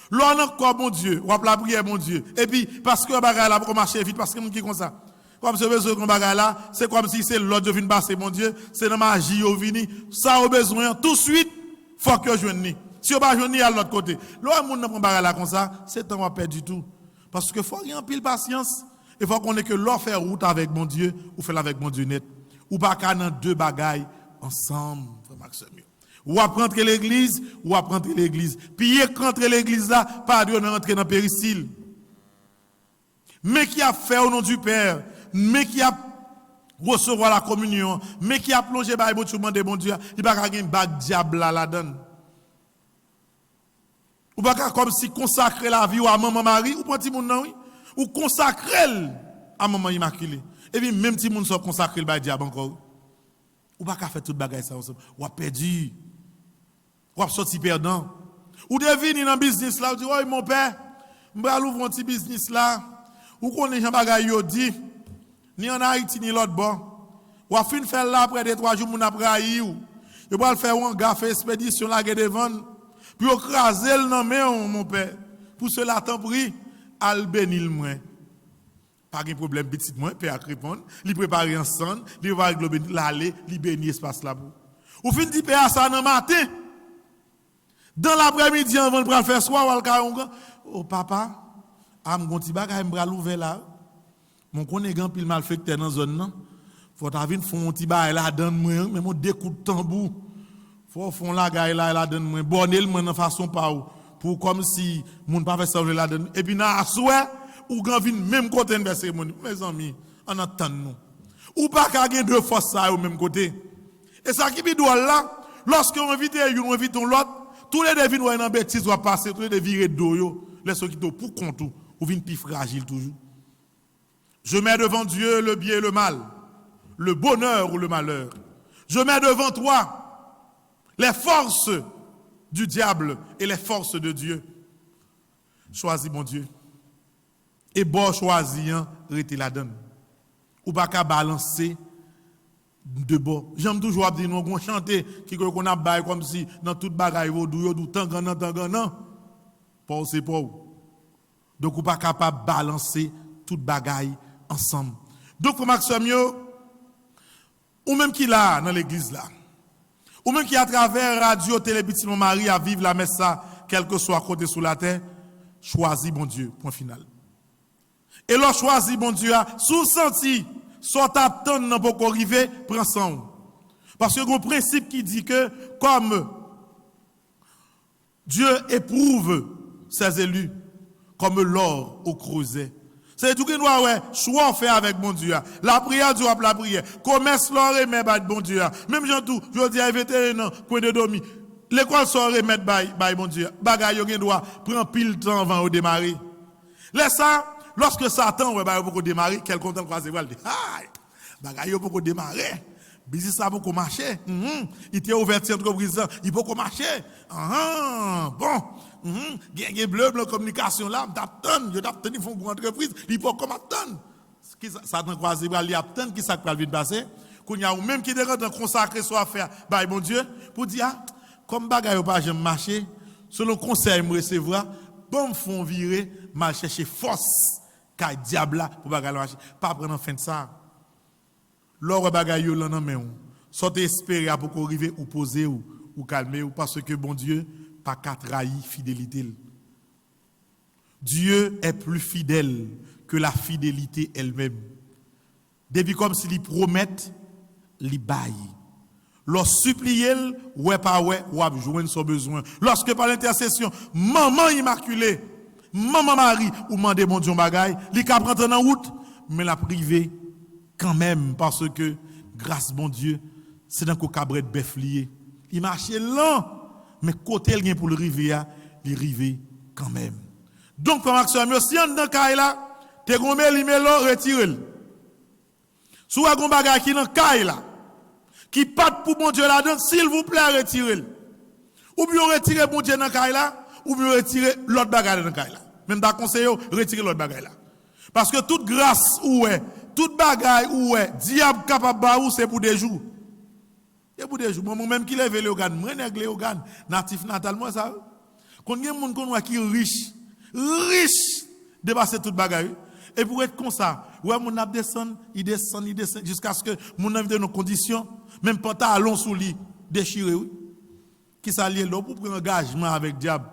Speaker 4: L'on encore bon Dieu, ou la prière bon Dieu. Et puis parce que bagaille là pour marcher vite parce que moun qui comme ça. Comme ce besoin qu'on bagaille là, c'est comme si c'est l'autre vient passer mon Dieu, c'est dans magie au vini, ça au besoin tout de suite, faut que joigne. Si on va venir à l'autre côté, l'autre monde n'a pas bagarre là comme ça, c'est temps à perdre du tout. Parce que faut qu'il y ait un pile patience. Il faut qu'on ait que l'on fait route avec mon Dieu ou fait avec mon Dieu net. Ou pas qu'à dans deux bagailles ensemble, frère Maxime. Ou à prendre l'église, ou à prendre l'église. Puis rentrer l'église là, pas de rentrer dans le péristyle. Mais qui a fait au nom du Père, mais qui a recevoir la communion, mais qui a plongé par le monde de bon Dieu, il va pas gagner bague diable là la donne. Ou pas comme si consacrer la vie à maman Marie, ou petit monde non oui, ou consacrer à maman immaculée. Et puis même si monde sont consacré par diable encore. Ou pas faire toute bagaille ça ensemble. Ou a perdu. Ou a sorti perdant. Ou devine dans business là, ou dit "Oh mon père, m'ba l'ouvre un petit business là." Ou connaît Jean bagaille yo dit ni en Haïti ni l'autre bon. Ou a fin faire là après 2-3 jours mon après aïe ou. Il va le faire un gars fait expédition là devant. Puis au craser le nan main mon père. Pour cela t'en prie, al bénil moi. Pas de problème petit moi père à répondre, li préparer ensemble, li va l'aller, li bénir espace là pour. Ou fin dit père ça dans matin. Dans l'après-midi avant de faire soir ou al ka oh papa, am gon ti bagay m'bra l'ouvert là. Mon connaît grand pile malfecteur dans zone nan. Faut ta vinn font un ti bagay là donne moi, mais mon deux coups de tambour. Faut font la gaille là donne moi, bonnel moi de façon pas ou pour comme si moun pas fait ça là donne. Et puis na souhait ou grand vinn même côté de cérémonie. Mes amis, on attend nous. Ou pas ka gen deux forces ça au même côté. Et ça qui bi doit là, lorsque on invite on invite l'autre, tous les devines ou dans bêtise va passer, tous les virer do yo, les ceux qui do pour compte ou vinn plus fragile toujours. Je mets devant Dieu le bien et le mal, le bonheur ou le malheur. Je mets devant toi les forces du diable et les forces de Dieu. Choisis mon Dieu. Et bon choisir, rete la donne. Ou pas qu'à balancer de bon. J'aime toujours dire, nous on chanter, qui qu'on a bail comme si dans toute bagaille, vaudou, du tant gagnant. Pas c'est pas. Donc ou pas capable de balancer toute bagaille ensemble. Donc, pour Maxime, ou même qui là, dans l'église là, ou même qui à travers radio, télé, petit mon mari, à vivre la messe ça, quel que soit côté sous la terre, choisis bon Dieu, point final. Et là, choisis bon Dieu, sous senti, soit attendre n'a pas arriver, prends ça. Parce que un principe qui dit que, comme Dieu éprouve ses élus, comme l'or au creuset. C'est tout que nous avons choix fait avec mon Dieu. La prière, Dieu la prière. Commerce l'or et met bon Dieu. Même gens tout, je dis à 21 ans, coin de dormi. L'école sort et met by bon Dieu. Bagay yo gen doit prend pile temps avant de démarrer. Laisse ça, lorsque Satan ouais ba pour démarrer, quel content croiser va dire. Ah! Bagay yo pour démarrer. Business ça pour marcher. Il était ouvert entreprise, il faut marcher. Bon. Gen bleu communication là, d'attendre, je d'attendre ils font pour entreprise, il faut comme attendre. Qui ça t'en croiser il attendre qui ça va vite passer. Qu'on y a ou même qui de consacrer soit faire by mon Dieu pour dire comme bagaille pas jamais marcher, selon conseil me recevoir, bon me font virer, mal chercher force kay diable là pour bagaille marcher, pas prendre en fin de ça. L'or bagaille yo là nan men ou. Sortez espérer pour arriver ou poser ou calmer ou parce que bon Dieu pas qu'à trahir fidélité. Dieu est plus fidèle que la fidélité elle-même. Depuis comme s'il promet, il baille. Lorsque supplier, ouais pas ouais, ou a joindre son besoin. Lorsque par l'intercession, maman immaculée, maman Marie, ou mandé mon Dieu bagaille, li ka prendre en route, mais la privé quand même parce que grâce bon Dieu, c'est dans ko cabret bœuf lié. Il marchait lent. Mais côté il pour le river, il rive quand même. Donc, comme Maxime, si on dans caille là, te gommé limelo retire. Sou a gon bagay qui dans caille là, qui pas pour bon Dieu là-dedans, s'il vous plaît, retirez. Ou bien retirer bon Dieu dans caille là, ou bien retirer l'autre bagay dans caille là. Même ta conseil retirer l'autre bagay là. Parce que toute grâce ou est, toute bagay ou est, diable capable ba ou c'est pour des jours. Et pour des jours, moi-même qui lève les organes, moi nèg les organes, natif natal moi ça. Quand il y a monde qui riche dépasser toute bagaille. Et pour être comme ça, ouais mon ap descend, il descend jusqu'à ce que mon invité nos conditions, même pantalon sous lit déchiré oui. qui s'allie là pour prendre engagement avec diable.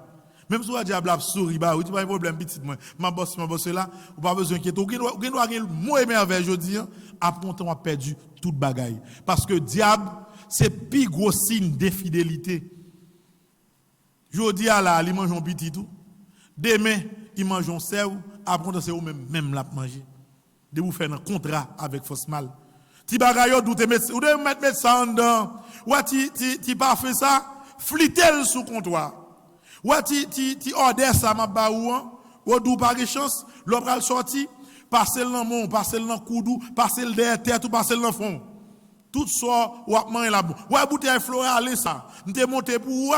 Speaker 4: Même si le diable a souri, bah, tu pas un problème petit moi. Ma bosse là, ou pas besoin d'inquiéter. Ou doit avoir mot merveille aujourd'hui, après on a perdu toute bagaille. Parce que diable, c'est plus gros signe d'infidélité. Je dis à la, il mange un petit tout. Demain, il mange un cerf, après c'est même la manger. De vous faire un contrat avec force mal. Ti bagaille d'où te mettre ça en dedans. Ou ti pas fait ça, flitel sous comptoir. Ou ti order ça m'a ba ou d'où pas de chance, l'opral sorti, passer dans mon, passer dans coudou, passer derrière tête ou passer dans fond. Tout ça ou manger la bon. Ouais bouteille florale ça. M'te monter pour ou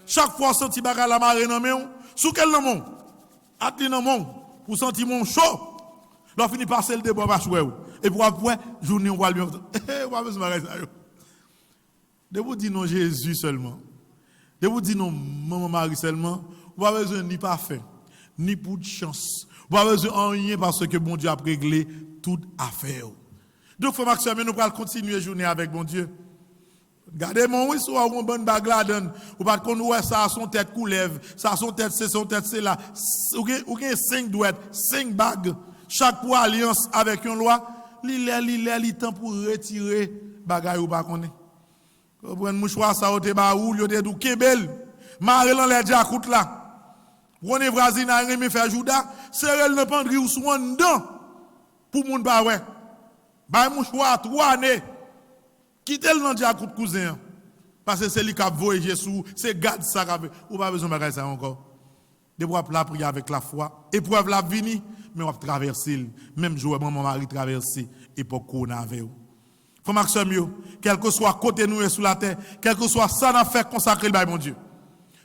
Speaker 4: chaque fois senti bagaille la marée dans main, sous quel dans mon? Atli dans mon pour sentir mon chaud. L'on finit par passer le débat pas choué. Et pour après journée on va lui on va besoin de ça. De vous dire non Jésus seulement. De vous dire non maman Marie seulement, on va besoin ni parfait, ni pour de chance. On va besoin en rien parce que bon Dieu a réglé toute affaire. Donc frère Maxime, nous allons continuer la journée avec bon Dieu. Regardez mon oui soit une bonne bague là dedans ou pas qu'on ouais ça son tête coulève, ça son tête c'est là. Ou 5 douettes, 5 bagues, chaque pour alliance avec une loi, li temps pour retirer bagaille ou pas connaît. Prendre mouchoir ça au ba ou yo de dou kebel. Maré lan les diakout là. Prenez Brazina remet faire jouda, serrel ne pendri ou sou en dedans pour moun ba ouais. Ba mouchoir 3 années. Quittez le nom diakout cousin. Parce que c'est lui qui a voyagé sous, c'est garde ça ou pas besoin de ça encore. De pouvoir la prier avec la foi, épreuve la vini, mais on va traverser même jour mon mari traverser époque qu'on avait. Faut Maxime, quel que soit côté nous et sous la terre, quel que soit ça n'a fait consacrer le mon Dieu.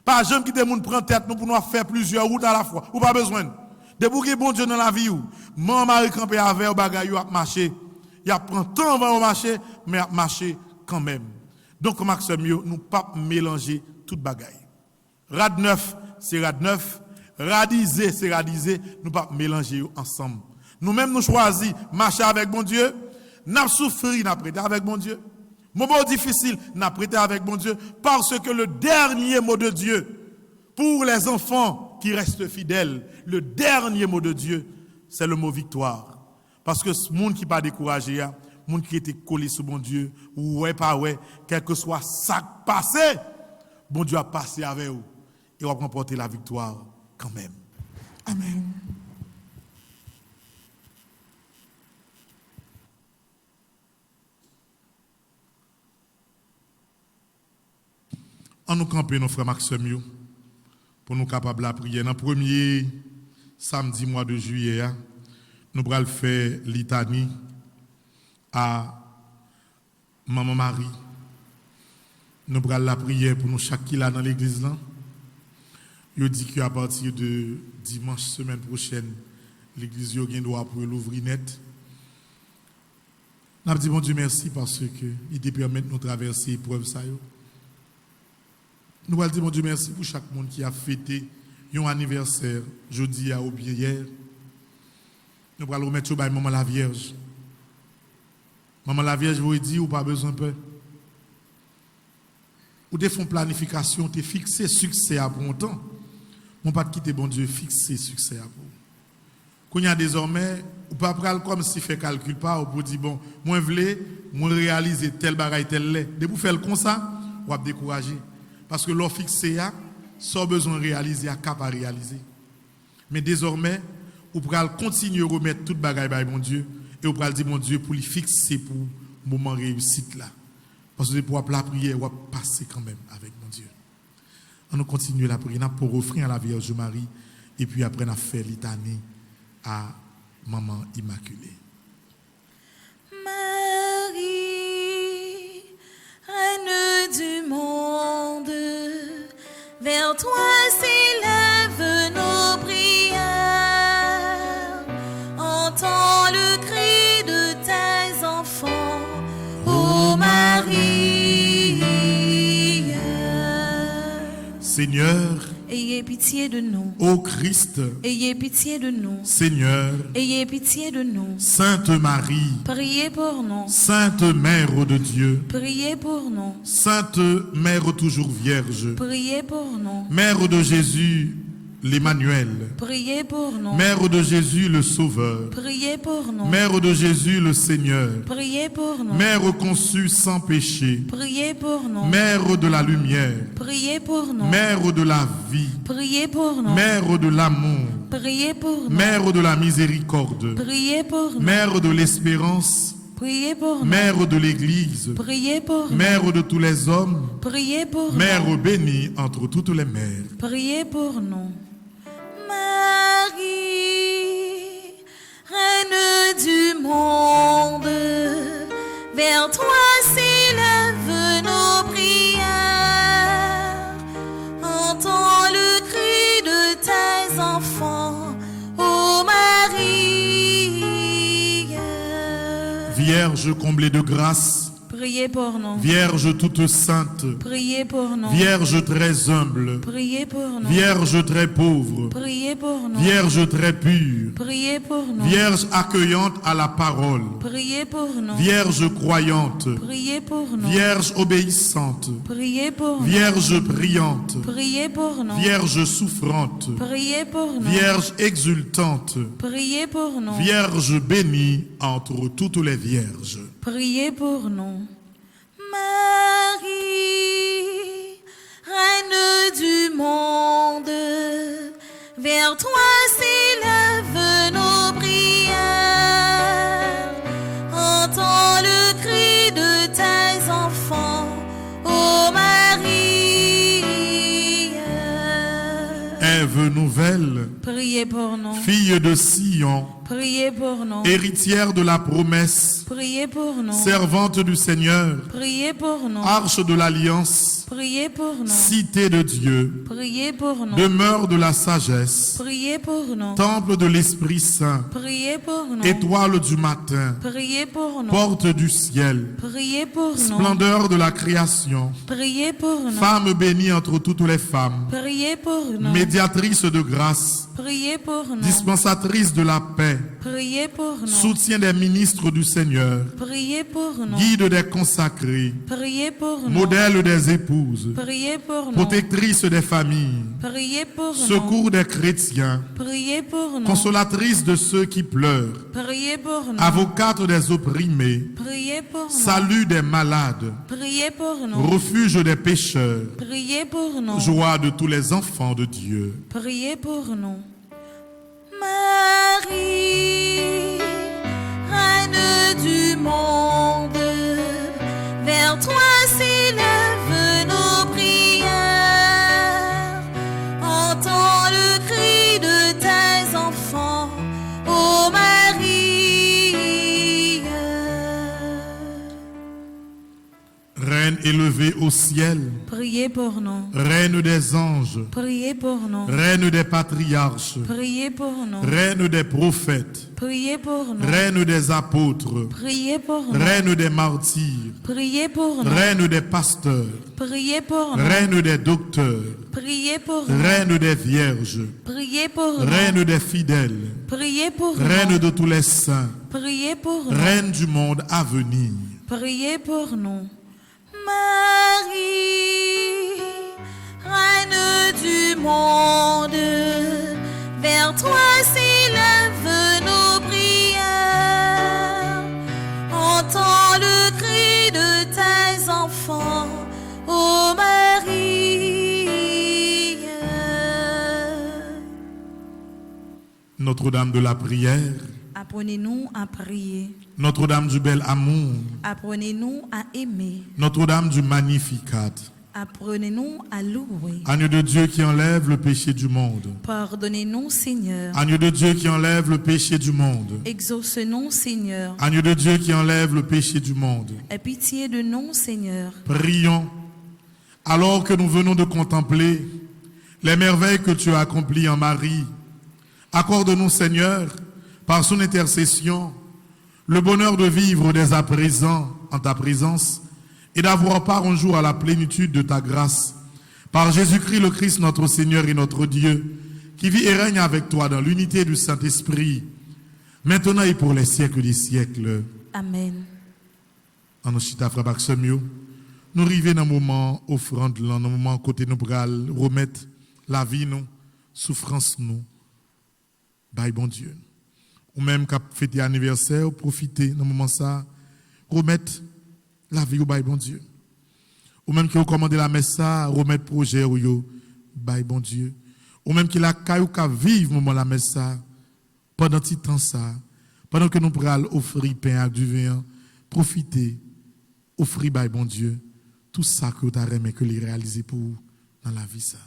Speaker 4: Pas jamais qui des moun prend tête nous pour nous faire plusieurs routes à la fois, ou pas besoin. De pour que bon Dieu dans la vie ou, mon mari campé avec au bagay a marché. Il a prend temps avant marcher, mais a marché quand même. Donc Maxime, nous pas mélanger toute bagaille. Rad 9, c'est rad 9, radisé, c'est radisé, nous pas mélanger ensemble. Nous-mêmes nous choisissons marcher avec bon Dieu. N'a souffert, n'a prêté avec mon Dieu. Moment difficile, n'a prêté avec mon Dieu. Parce que le dernier mot de Dieu, pour les enfants qui restent fidèles, le dernier mot de Dieu, c'est le mot victoire. Parce que ce monde qui pas découragé, le monde qui était collé sur mon Dieu, ou ouais, pas ouais, quel que soit ça passé, bon Dieu a passé avec vous. Et on va remporter la victoire quand même. Amen. En nous camper nos frères Maxime pour nous capables de prier. Dans le premier samedi mois de juillet, nous allons faire litanie à Maman Marie. Nous allons la prière pour nous chaque qui là dans l'église là. Il dit qu'à partir de dimanche semaine prochaine, l'église a droit pour l'ouvrir net. Nous disons bon Dieu merci parce que il te permet de nous traverser l'épreuve ça. Nous allons dire, mon Dieu, merci pour chaque monde qui a fêté un anniversaire, jeudi ou bien hier. Nous allons remettre au bail Maman la Vierge. Maman la Vierge vous dit, ou pas besoin de peur. Ou des fonds planification, tu fixé succès à bon temps. Mon pas quitter bon Dieu, fixer succès à bon. Quand il y a désormais, ou pas prendre comme si fait calcul pas, ou pour dire, bon, moi je moi réaliser tel bagaille, tel lait. De vous faire comme ça, ou va décourager. Parce que l'on fixé, sans besoin de réaliser, à cap à réaliser. Mais désormais, vous pouvez continuer à remettre toute bagaille par mon Dieu et vous pouvez dire mon Dieu pour lui fixer pour le moment réussite là. Parce que pour la prière, on va passer quand même avec mon Dieu. On nous continue la prière pour offrir à la Vierge Marie et puis après on a fait litanie à Maman Immaculée.
Speaker 3: Marie, reine du monde, vers toi s'élèvent nos prières. Entends le cri de tes enfants, ô Marie.
Speaker 4: Seigneur,
Speaker 3: ayez ayez pitié de nous.
Speaker 4: Ô Christ,
Speaker 3: Ayez pitié de nous.
Speaker 4: Seigneur,
Speaker 3: Ayez pitié de nous.
Speaker 4: Sainte Marie,
Speaker 3: Priez pour nous.
Speaker 4: Sainte Mère de Dieu,
Speaker 3: Priez pour nous.
Speaker 4: Sainte Mère toujours Vierge,
Speaker 3: Priez pour nous.
Speaker 4: Mère de Jésus, l'Emmanuel,
Speaker 3: Priez pour nous.
Speaker 4: Mère de Jésus le Sauveur,
Speaker 3: Priez pour nous.
Speaker 4: Mère de Jésus le Seigneur,
Speaker 3: Priez pour nous.
Speaker 4: Mère conçue sans péché,
Speaker 3: Priez pour nous.
Speaker 4: Mère de la lumière,
Speaker 3: Priez pour nous.
Speaker 4: Mère de la vie,
Speaker 3: Priez pour nous.
Speaker 4: Mère de l'amour,
Speaker 3: Priez pour nous.
Speaker 4: Mère de la miséricorde,
Speaker 3: Priez pour nous.
Speaker 4: Mère de l'espérance,
Speaker 3: Priez pour nous.
Speaker 4: Mère de l'Église,
Speaker 3: Priez pour nous.
Speaker 4: Mère de tous les hommes,
Speaker 3: Priez pour
Speaker 4: Mère
Speaker 3: nous.
Speaker 4: bénie entre toutes les mères.
Speaker 3: Priez pour nous. Marie, Reine du monde, vers toi s'élèvent nos prières. Entends le cri de tes enfants, ô Marie.
Speaker 4: Vierge comblée de grâce,
Speaker 3: Priez pour nous.
Speaker 4: Vierge toute sainte,
Speaker 3: Priez pour nous.
Speaker 4: Vierge très humble,
Speaker 3: Priez pour nous.
Speaker 4: Vierge très pauvre,
Speaker 3: Priez pour nous.
Speaker 4: Vierge très pure,
Speaker 3: Priez pour nous.
Speaker 4: Vierge accueillante à la parole,
Speaker 3: Priez pour nous.
Speaker 4: Vierge croyante,
Speaker 3: Priez pour nous.
Speaker 4: Vierge obéissante,
Speaker 3: Priez pour nous.
Speaker 4: Vierge priante,
Speaker 3: Priez pour nous.
Speaker 4: Vierge souffrante,
Speaker 3: Priez pour nous.
Speaker 4: Vierge exultante,
Speaker 3: Priez pour nous.
Speaker 4: Vierge bénie entre toutes les vierges.
Speaker 3: Priez pour nous. Marie, Reine du monde, vers toi s'élèvent nos prières. Entends le cri de tes enfants, ô Marie.
Speaker 4: Ève nouvelle,
Speaker 3: Priez pour nous.
Speaker 4: fille de Sion,
Speaker 3: Priez pour nous.
Speaker 4: héritière de la promesse,
Speaker 3: Priez pour nous.
Speaker 4: servante du Seigneur,
Speaker 3: Priez pour nous.
Speaker 4: arche de l'alliance,
Speaker 3: Priez pour nous.
Speaker 4: cité de Dieu,
Speaker 3: Priez pour nous.
Speaker 4: demeure de la sagesse,
Speaker 3: Priez pour nous.
Speaker 4: temple de l'Esprit Saint,
Speaker 3: Priez pour nous.
Speaker 4: étoile du matin,
Speaker 3: Priez pour nous.
Speaker 4: porte du ciel,
Speaker 3: Priez pour nous.
Speaker 4: splendeur de la création,
Speaker 3: Priez pour nous.
Speaker 4: femme bénie entre toutes les femmes,
Speaker 3: Priez pour nous.
Speaker 4: médiatrice de grâce,
Speaker 3: Priez pour nous.
Speaker 4: dispensatrice de la paix,
Speaker 3: Priez pour nous.
Speaker 4: soutien des ministres du Seigneur,
Speaker 3: Priez pour nous.
Speaker 4: guide des consacrés,
Speaker 3: Priez pour nous.
Speaker 4: modèle des épouses,
Speaker 3: Priez pour nous.
Speaker 4: protectrice des familles,
Speaker 3: Priez pour nous.
Speaker 4: secours des chrétiens,
Speaker 3: Priez pour nous.
Speaker 4: consolatrice de ceux qui pleurent,
Speaker 3: Priez pour nous.
Speaker 4: avocate des opprimés,
Speaker 3: Priez pour nous.
Speaker 4: salut des malades,
Speaker 3: Priez pour nous.
Speaker 4: refuge des pécheurs,
Speaker 3: Priez pour nous.
Speaker 4: joie de tous les enfants de Dieu.
Speaker 3: Priez pour nous. Marie, Reine du monde, vers toi s'élèvent nos prières. Entends le cri de tes enfants, ô Marie.
Speaker 4: Reine élevée au ciel,
Speaker 3: Priez pour nous.
Speaker 4: reine des anges,
Speaker 3: Priez pour nous.
Speaker 4: reine des patriarches,
Speaker 3: Priez pour nous.
Speaker 4: reine des prophètes,
Speaker 3: Priez pour nous.
Speaker 4: reine des apôtres,
Speaker 3: Priez pour nous.
Speaker 4: reine des martyrs,
Speaker 3: Priez pour nous.
Speaker 4: reine des pasteurs,
Speaker 3: Priez pour nous.
Speaker 4: reine des docteurs,
Speaker 3: Priez pour nous.
Speaker 4: reine des vierges,
Speaker 3: Priez pour nous.
Speaker 4: reine des fidèles,
Speaker 3: Priez pour nous.
Speaker 4: reine de tous les saints,
Speaker 3: Priez pour nous.
Speaker 4: reine du monde à venir.
Speaker 3: Priez pour nous. Marie, Reine du monde, vers toi s'élèvent nos prières. Entends le cri de tes enfants, ô Marie.
Speaker 4: Notre-Dame de la prière,
Speaker 3: Apprenez-nous à prier.
Speaker 4: Notre-Dame du bel amour,
Speaker 3: Apprenez-nous à aimer.
Speaker 4: Notre-Dame du Magnificat,
Speaker 3: Apprenez-nous à louer.
Speaker 4: agneau de Dieu qui enlève le péché du monde,
Speaker 3: Pardonnez-nous, Seigneur.
Speaker 4: agneau de Dieu qui enlève le péché du monde,
Speaker 3: Exauce-nous, Seigneur.
Speaker 4: agneau de Dieu qui enlève le péché du monde.
Speaker 3: Aie pitié de nous, Seigneur.
Speaker 4: Prions, alors que nous venons de contempler les merveilles que tu as accomplies en Marie. Accorde-nous, Seigneur, par son intercession, le bonheur de vivre dès à présent en ta présence et d'avoir part un jour à la plénitude de ta grâce. Par Jésus-Christ, le Christ, notre Seigneur et notre Dieu, qui vit et règne avec toi dans l'unité du Saint-Esprit, maintenant et pour les siècles des siècles.
Speaker 3: Amen.
Speaker 4: En nos chita frère Maxime, nous arrivons dans un moment offrande, dans un moment côté nous pral remettre la vie, nous, souffrance, nous, by bon Dieu. Ou même qu'à fêter anniversaire, profiter dans un moment ça, remettre la vie au by bon Dieu. Ou même qui a commandé la messe ça, remettre projet ou yo, by bon Dieu. Ou même qui la caille ou qu'à vivre moment la messe ça, pendant petit temps ça, pendant que nous pral offrir pain avec du vin, profiter, offrir by bon Dieu, tout ça que tu as aimé que les réaliser pour vous dans la vie ça.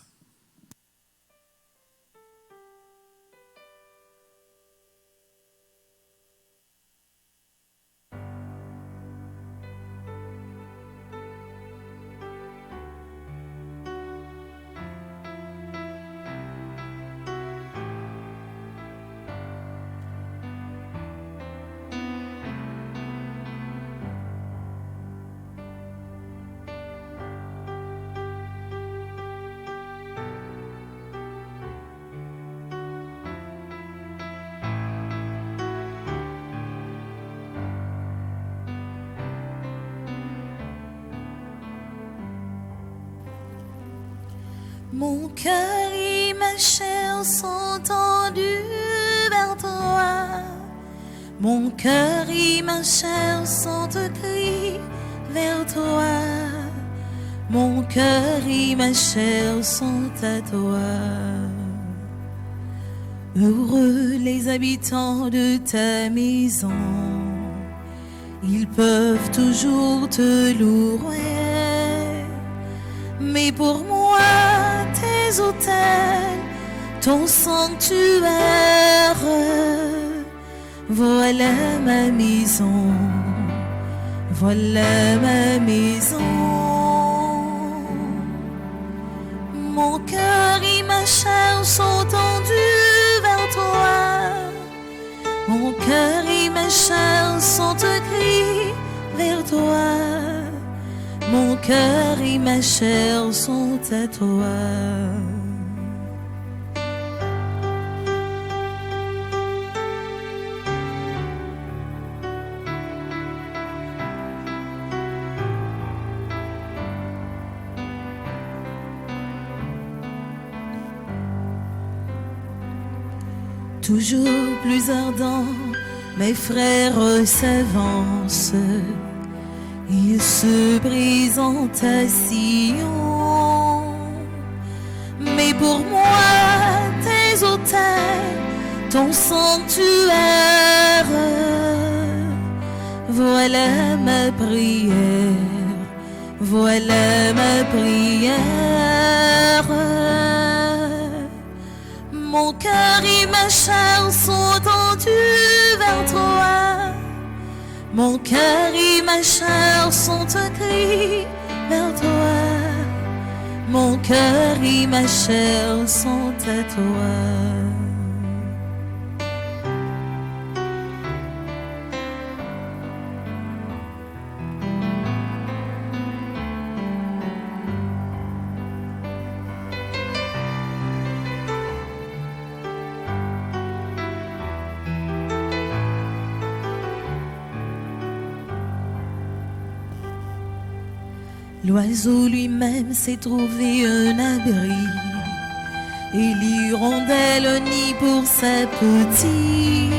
Speaker 3: Mon cœur et ma chair sont tendus vers toi. Mon cœur et ma chair sont écrits vers toi. Mon cœur et ma chair sont à toi. Heureux les habitants de ta maison, ils peuvent toujours te louer. Mais pour moi, tes autels, ton sanctuaire, voilà ma maison, voilà ma maison. Mon cœur et ma chair sont tendus vers toi. Mon cœur et ma chair sont écrits vers toi. Mon cœur et ma chair sont à toi. Toujours plus ardent, mes frères s'avancent. Ils se brisent en ta sillon. Mais pour moi, tes autels, ton sanctuaire, voilà ma prière, voilà ma prière. Mon cœur et ma chair sont tendus vers toi. Mon cœur et ma chair sont écrits vers toi. Mon cœur et ma chair sont à toi. L'oiseau lui-même s'est trouvé un abri, et l'hirondelle nid pour sa petite.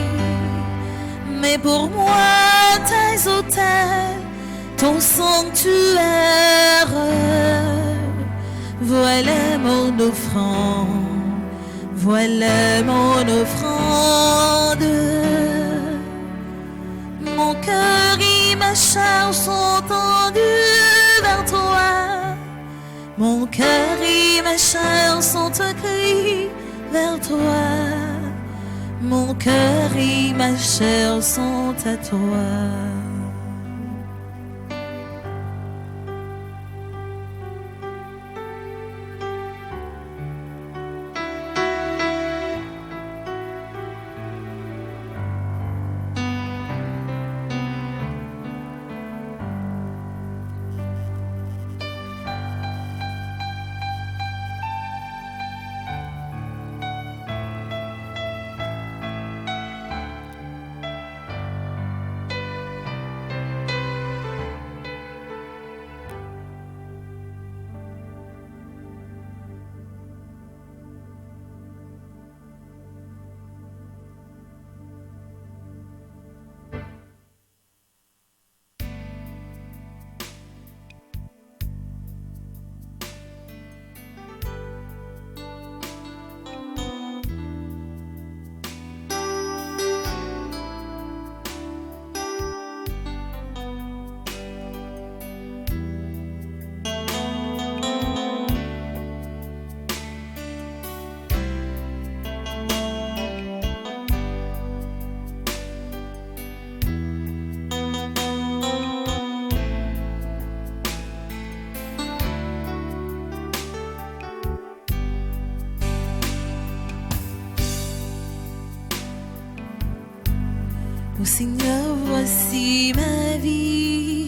Speaker 3: Mais pour moi, tes autels, ton sanctuaire, voilà mon offrande, voilà mon offrande. Mon cœur et ma chair sont tendus vers toi. Mon cœur et ma chair sont écrits vers toi. Mon cœur et ma chair sont à toi. Ô Seigneur, voici ma vie,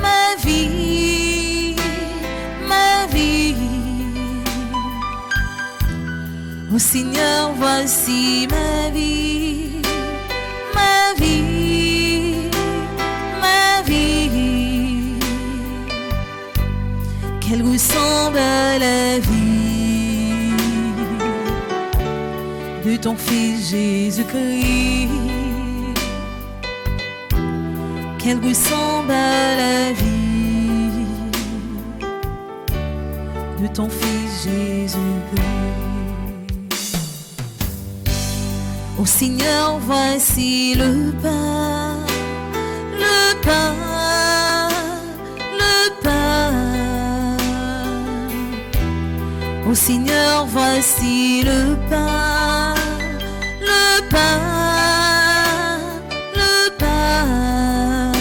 Speaker 3: ma vie, ma vie. Ô Seigneur, voici ma vie, ma vie, ma vie. Qu'elle ressemble à la vie de ton Fils Jésus-Christ. Qu'elle ressemble à la vie de ton Fils Jésus-Christ. Ô Seigneur, voici le pain, le pain, le pain. Ô Seigneur, voici le pain, le pain, le pain.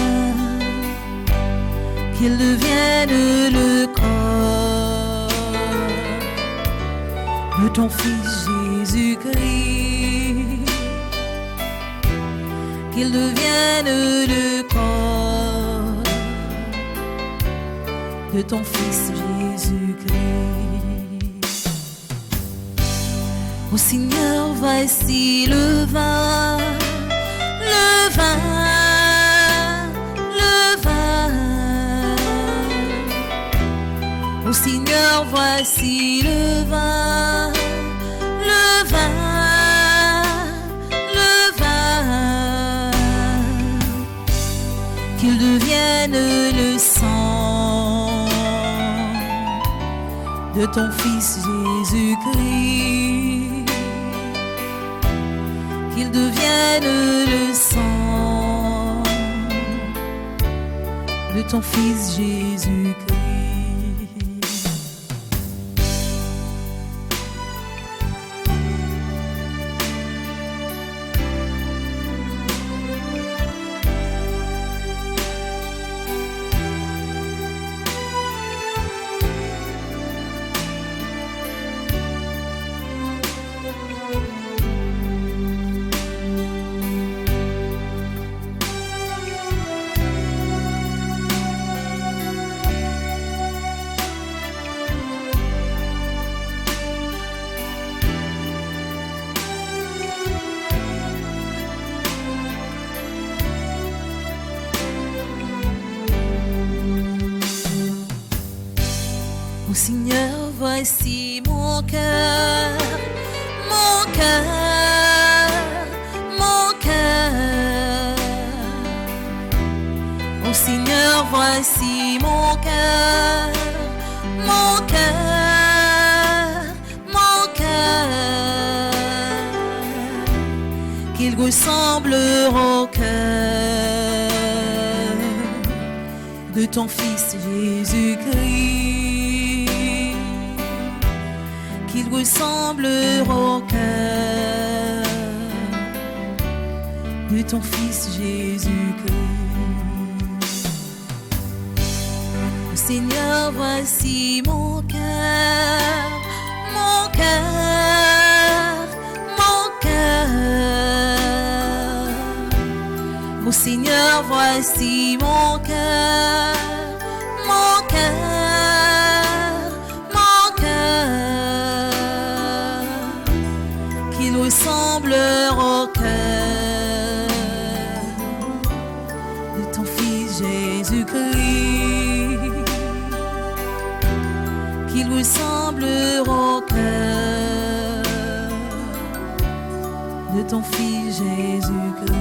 Speaker 3: Qu'il devienne le corps de ton Fils Jésus-Christ. Qu'il devienne le corps de ton Fils Jésus-Christ. Ô Seigneur, voici le vin, le vin, le vin. Ô Seigneur, voici le vin, le vin. Qu'il devienne le sang de ton Fils Jésus-Christ. Qu'il devienne le sang de ton Fils Jésus-Christ. Ô Seigneur, voici mon cœur, mon cœur, mon cœur. Ô Seigneur, voici mon cœur, mon cœur, mon cœur. Qu'il ressemble au cœur de ton Fils Jésus-Christ. Qu'il ressemble au cœur de ton Fils Jésus-Christ. Ô Seigneur, voici mon cœur, mon cœur, mon cœur. Ô Seigneur, voici mon cœur, mon cœur, mon cœur. Qu'il ressemble au cœur de ton Fils Jésus-Christ. Qu'il ressemble au cœur de ton Fils Jésus-Christ.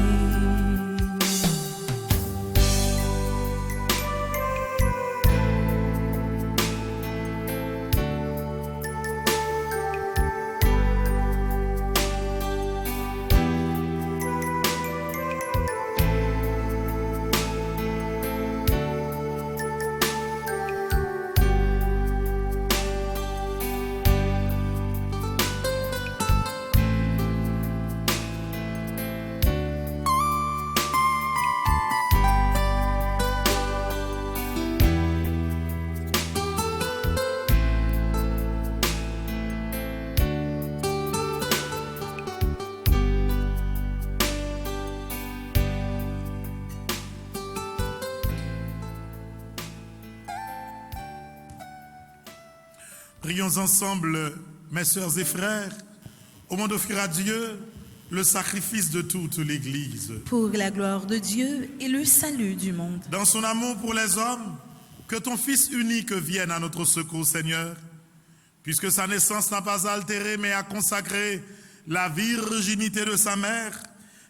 Speaker 4: Prions ensemble, mes sœurs et frères, au moment d'offrir à Dieu le sacrifice de toute l'Église.
Speaker 3: Pour la gloire de Dieu et le salut du monde.
Speaker 4: Dans son amour pour les hommes, que ton Fils unique vienne à notre secours, Seigneur, puisque sa naissance n'a pas altéré, mais a consacré la virginité de sa mère,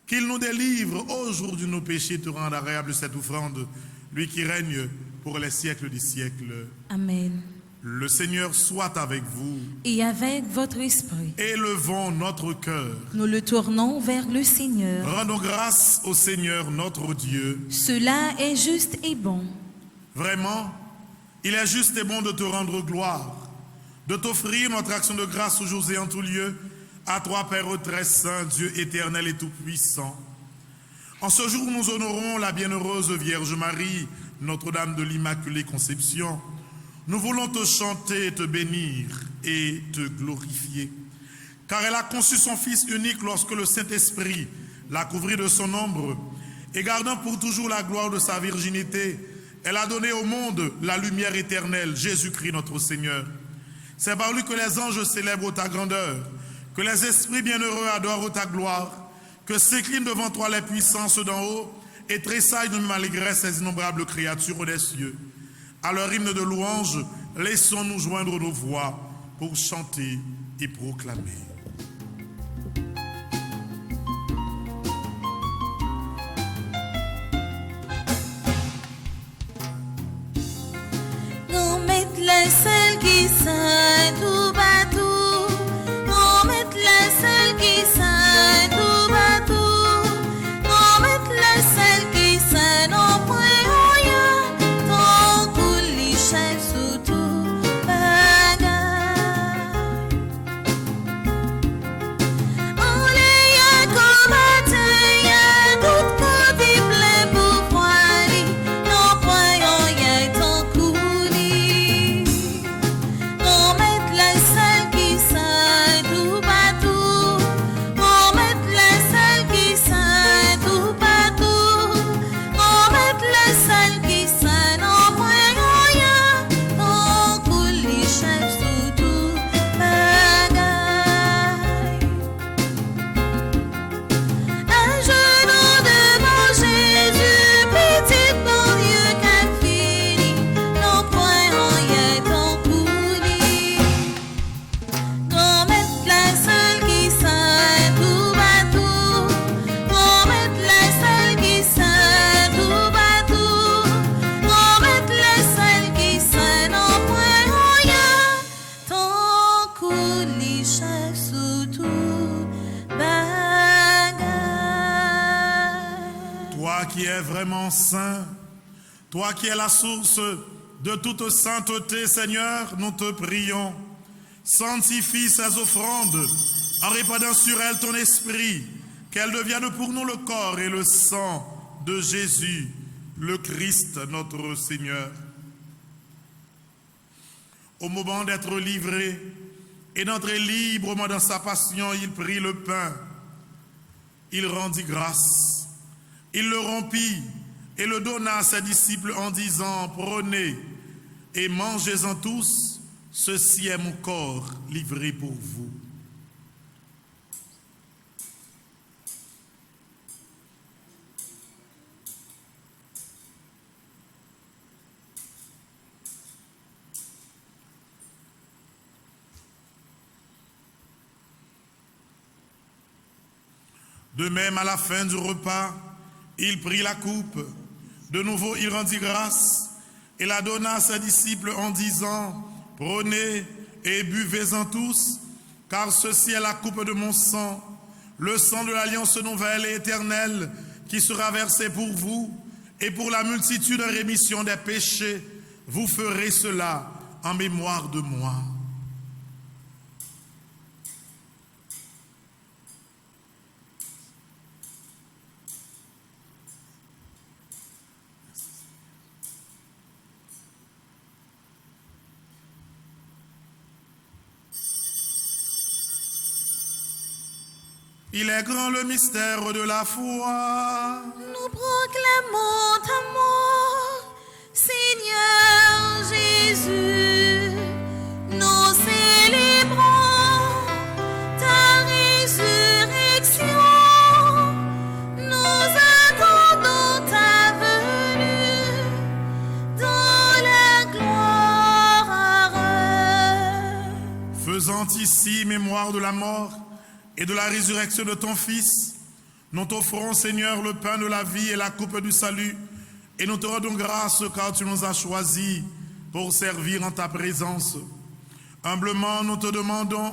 Speaker 4: qu'il nous délivre au jour de nos péchés, te rende agréable cette offrande, lui qui règne pour les siècles des siècles.
Speaker 3: Amen.
Speaker 4: Le Seigneur soit avec vous.
Speaker 3: Et avec votre esprit,
Speaker 4: Élevons notre cœur.
Speaker 3: nous le tournons vers le Seigneur.
Speaker 4: Rendons grâce au Seigneur notre Dieu.
Speaker 3: Cela est juste et bon.
Speaker 4: Vraiment, il est juste et bon de te rendre gloire, de t'offrir notre action de grâce toujours et en tout lieu, à toi, Père très saint, Dieu éternel et tout-puissant. En ce jour, nous honorons la bienheureuse Vierge Marie, Notre-Dame de l'Immaculée Conception. Nous voulons te chanter, te bénir et te glorifier, car elle a conçu son Fils unique lorsque le Saint-Esprit l'a couvert de son ombre, et gardant pour toujours la gloire de sa virginité, elle a donné au monde la lumière éternelle, Jésus-Christ notre Seigneur. C'est par lui que les anges célèbrent ta grandeur, que les esprits bienheureux adorent ta gloire, que s'inclinent devant toi les puissances d'en haut et tressaillent de allégresse ces innombrables créatures des cieux. À leur hymne de louange, laissons-nous joindre nos voix pour chanter et proclamer.
Speaker 3: Nous mettons les celles qui sont tout bateau. Nous mettons les celles qui sont tout bateau. Nous mettons les celles qui sont non point rien. Tant que les chefs sous tout bagaille. On les a combattus, y'a tout côté plein pour voir. Non point rien tant coulis. On met les celles qui sont tout bateau. On met les celles qui sont tout bateau. On met les celles qui sont non point rien. Tant coulis chefs sous tout bagaille. Un genou devant Jésus, petit bon Dieu qu'a fini, non point rien ton coulis. On met les celles qui sont tout bateau. On met les celles qui sont tout bateau. On met les celles qui sont non point rien ton coulis chef sous tout bagaille.
Speaker 4: Toi qui es vraiment saint, toi qui es la source de toute sainteté, Seigneur, nous te prions. Sanctifie ces offrandes en répandant sur elles ton esprit, qu'elles deviennent pour nous le corps et le sang de Jésus, le Christ, notre Seigneur. Au moment d'être livré et d'entrer librement dans sa passion, il prit le pain, il rendit grâce, il le rompit et le donna à ses disciples en disant, prenez et mangez-en tous, ceci est mon corps livré pour vous. De même, à la fin du repas, il prit la coupe. De nouveau, il rendit grâce et la donna à ses disciples en disant, prenez et buvez-en tous, car ceci est la coupe de mon sang, le sang de l'alliance nouvelle et éternelle, qui sera versé pour vous et pour la multitude en rémission des péchés. Vous ferez cela en mémoire de moi. Il est grand le mystère de la foi.
Speaker 3: Nous proclamons ta mort, Seigneur Jésus. Nos
Speaker 4: de la mort et de la résurrection de ton Fils, nous t'offrons, Seigneur, le pain de la vie et la coupe du salut, et nous te rendons grâce car tu nous as choisis pour servir en ta présence. Humblement, nous te demandons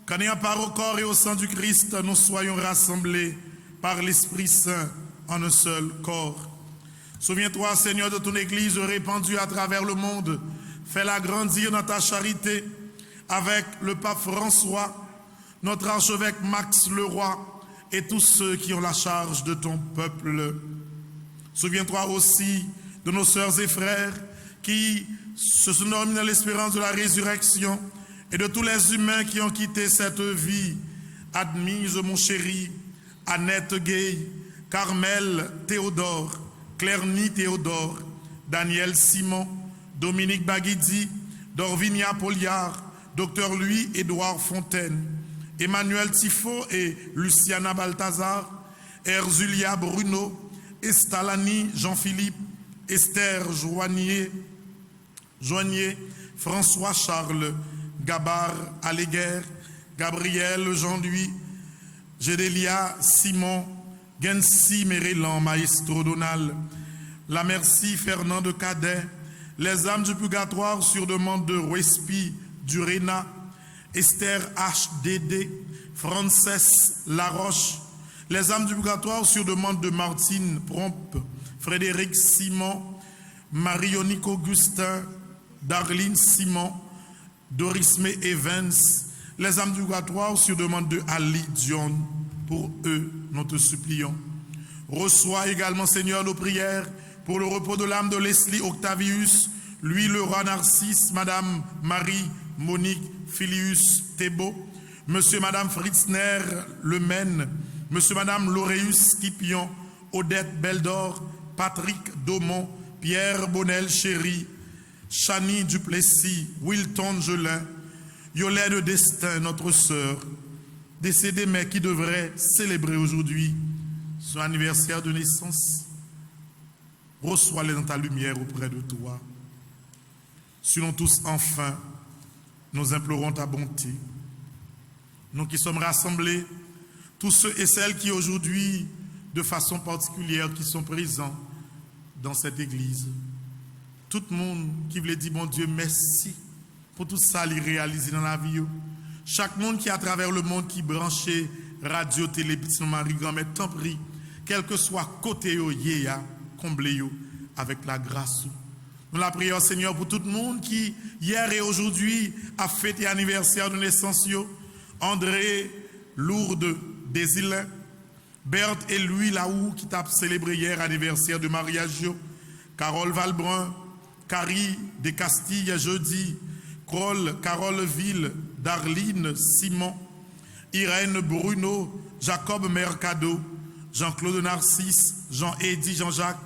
Speaker 4: qu'en ayant part au corps et au sang du Christ, nous soyons rassemblés par l'Esprit Saint en un seul corps. Souviens-toi, Seigneur, de ton Église répandue à travers le monde. Fais-la grandir dans ta charité avec le pape François, notre archevêque Max Leroy et tous ceux qui ont la charge de ton peuple. Souviens-toi aussi de nos sœurs et frères qui se sont dormis dans l'espérance de la résurrection et de tous les humains qui ont quitté cette vie. Admise, mon chéri, Annette Gay, Carmel Théodore, Clairny Théodore, Daniel Simon, Dominique Baguidi, Dorvinia Poliard, Dr Louis-Édouard Fontaine, Emmanuel Tifo et Luciana Balthazar, Erzulia Bruno, Estalani Jean-Philippe, Esther Joignier, François Charles, Gabar Alléguer, Gabriel Jean-Louis, Gédélia Simon, Gensi Mérélan, Maestro Donald, La Merci Fernand de Cadet, les âmes du purgatoire sur demande de Respi Durena, Esther HDD, Frances Laroche, les âmes du purgatoire sur demande de Martine Prompe, Frédéric Simon, Marionique Augustin, Darlene Simon, Dorisme Evans, les âmes du purgatoire sur demande de Ali Dion. Pour eux, nous te supplions. Reçois également, Seigneur, nos prières pour le repos de l'âme de Leslie Octavius, lui le roi Narcisse, Madame Marie Monique Filius Thébault, Monsieur Madame Fritzner Le Maine, Monsieur Madame Laureus Scipion, Odette Beldor, Patrick Daumont, Pierre Bonnel Chéri, Chani Duplessis, Wilton Gelin, Yolène Destin, notre sœur, décédée mais qui devrait célébrer aujourd'hui son anniversaire de naissance. Reçois-les dans ta lumière auprès de toi. Sur nous tous, enfin, nous implorons ta bonté. Nous qui sommes rassemblés, tous ceux et celles qui aujourd'hui, de façon particulière, qui sont présents dans cette église. Tout le monde qui voulait dire, bon Dieu, merci pour tout ça, les réaliser dans la vie. Chaque monde qui est à travers le monde, qui branché radio, télé, petit Marie, grand-mère, tant pris, quel que soit côté yo, yéya, comblé yo, avec la grâce. Nous la prions, Seigneur, pour tout le monde qui, hier et aujourd'hui, a fêté l'anniversaire de naissance. André, Lourdes, Désilin, Berthe et Louis Laou, qui t'a célébré hier l'anniversaire de mariage. Carole Valbrun, Carrie de Castille, jeudi, Kroll, Carole Ville, Darline Simon, Irène Bruno, Jacob Mercado, Jean-Claude Narcisse, Jean-Eddy Jean-Jacques,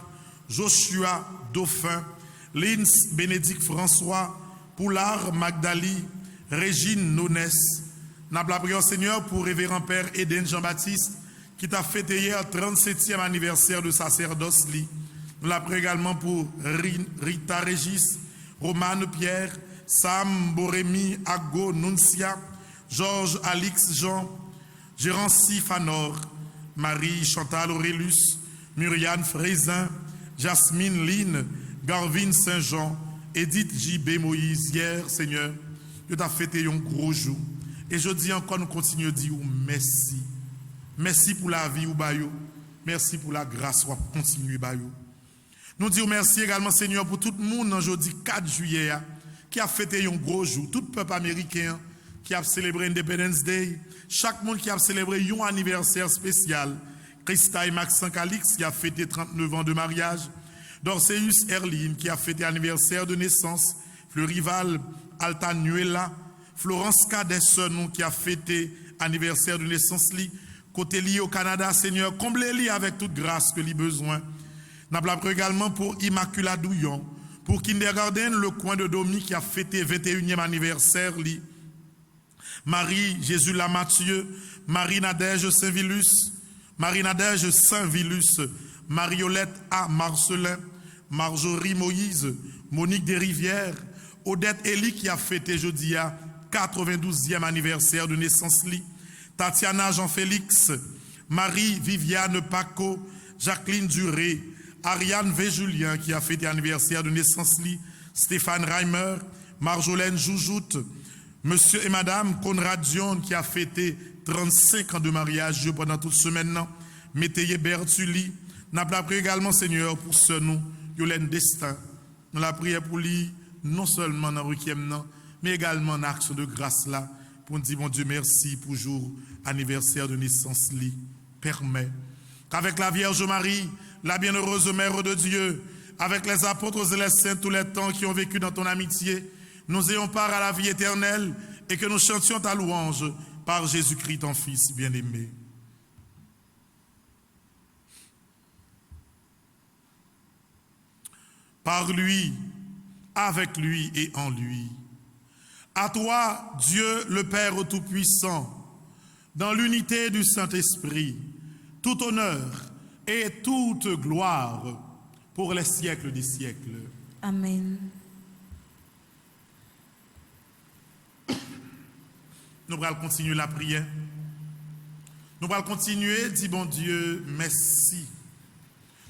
Speaker 4: Joshua Dauphin, Lins Bénédicte François, Poulard Magdali, Régine Nonès. Nous la prions, Seigneur, pour révérend Père Eden Jean-Baptiste, qui t'a fêté hier 37e anniversaire de sacerdoce. Nous la prions également pour Rita Régis, Romane Pierre, Sam Borémy Ago Nuncia, Georges Alix Jean, Gérancy Fanor, Marie Chantal Aurélus, Muriane Frézin, Jasmine Line, Garvin Saint-Jean, Edith J.B. Moïse. Hier, Seigneur, tu t'as fêté un gros jour. Et je dis encore, nous continuons de dire merci. Merci pour la vie ou bayou. Merci pour la grâce ou continuer bayou. Nous disons merci également, Seigneur, pour tout le monde jeudi 4 juillet qui a fêté un gros jour. Tout le peuple américain qui a célébré Independence Day. Chaque monde qui a célébré un anniversaire spécial. Christa et Maxence Calix qui a fêté 39 ans de mariage. Dorceus Erline qui a fêté anniversaire de naissance. Fleurival Altanuela. Florence Cadesson qui a fêté anniversaire de naissance. Côté lié au Canada, Seigneur, comblez-les avec toute grâce que les besoins. Nous avons également pour Immaculada Douillon, pour Kindergarten, le coin de Domi qui a fêté 21e anniversaire. Marie Jésus Lamathieu, Marie Nadège Saint-Vilus, Marie Nadège Saint-Vilus, Mariolette A. Marcelin, Marjorie Moïse, Monique Desrivières, Odette Elie qui a fêté jeudi à 92e anniversaire de naissance li. Tatiana Jean-Félix, Marie-Viviane Paco, Jacqueline Duré, Ariane V. Julien qui a fêté anniversaire de naissance li, Stéphane Reimer, Marjolaine Joujoute, Monsieur et Madame Conrad Dion qui a fêté 35 ans de mariage pendant toute semaine. Métayer Bertulli, nous avons prié également Seigneur pour ce nous, Yolène Destin. Nous la prié pour lui, non seulement dans le requiem, mais également en action de grâce là, pour nous dire, mon Dieu, merci pour le jour anniversaire de naissance li. Permet qu'avec la Vierge Marie, la bienheureuse Mère de Dieu, avec les apôtres et les saints tous les temps qui ont vécu dans ton amitié, nous ayons part à la vie éternelle et que nous chantions ta louange par Jésus-Christ, ton Fils bien-aimé. Par lui, avec lui et en lui. À toi, Dieu le Père Tout-Puissant, dans l'unité du Saint-Esprit, tout honneur et toute gloire pour les siècles des siècles.
Speaker 3: Amen.
Speaker 4: Nous allons continuer la prière. Nous allons continuer, dit bon Dieu, merci.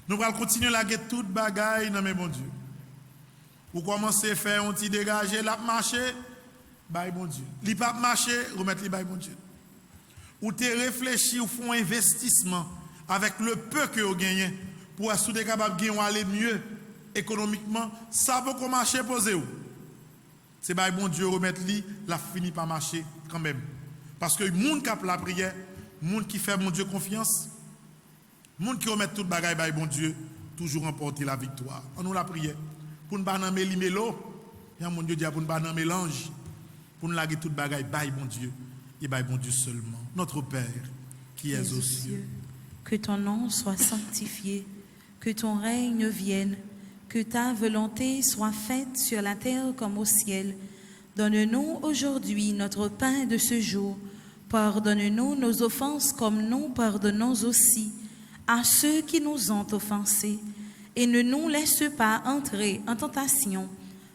Speaker 4: Nous allons continuer la guette toute bagaille, non mais bon Dieu. Vous commencez à faire un petit dégager, la marcher, bye bon Dieu. Li pas marcher, remettre li bye bon Dieu. Ou te réfléchir, ou font investissement avec le peu que vous gagnez pour être capable de aller mieux économiquement, ça peut marcher poser où. C'est bye bon Dieu remettre li, la fini par marcher quand même. Parce que monde qui a la prière, monde qui fait mon Dieu confiance, monde qui remet toute bagaille bye bon Dieu, toujours remporter la victoire. On nous la prière. Pour ne pas nommer l'imelo, il y a mon Dieu dit pour ne pas nommer l'ange, pour nous laguer toute bagaille bye bon Dieu, et bye bon Dieu seulement. Notre Père qui es aux cieux.
Speaker 3: Que ton nom soit sanctifié, que ton règne vienne, que ta volonté soit faite sur la terre comme au ciel. Donne-nous aujourd'hui notre pain de ce jour. Pardonne-nous nos offenses comme nous pardonnons aussi à ceux qui nous ont offensés. Et ne nous laisse pas entrer en tentation,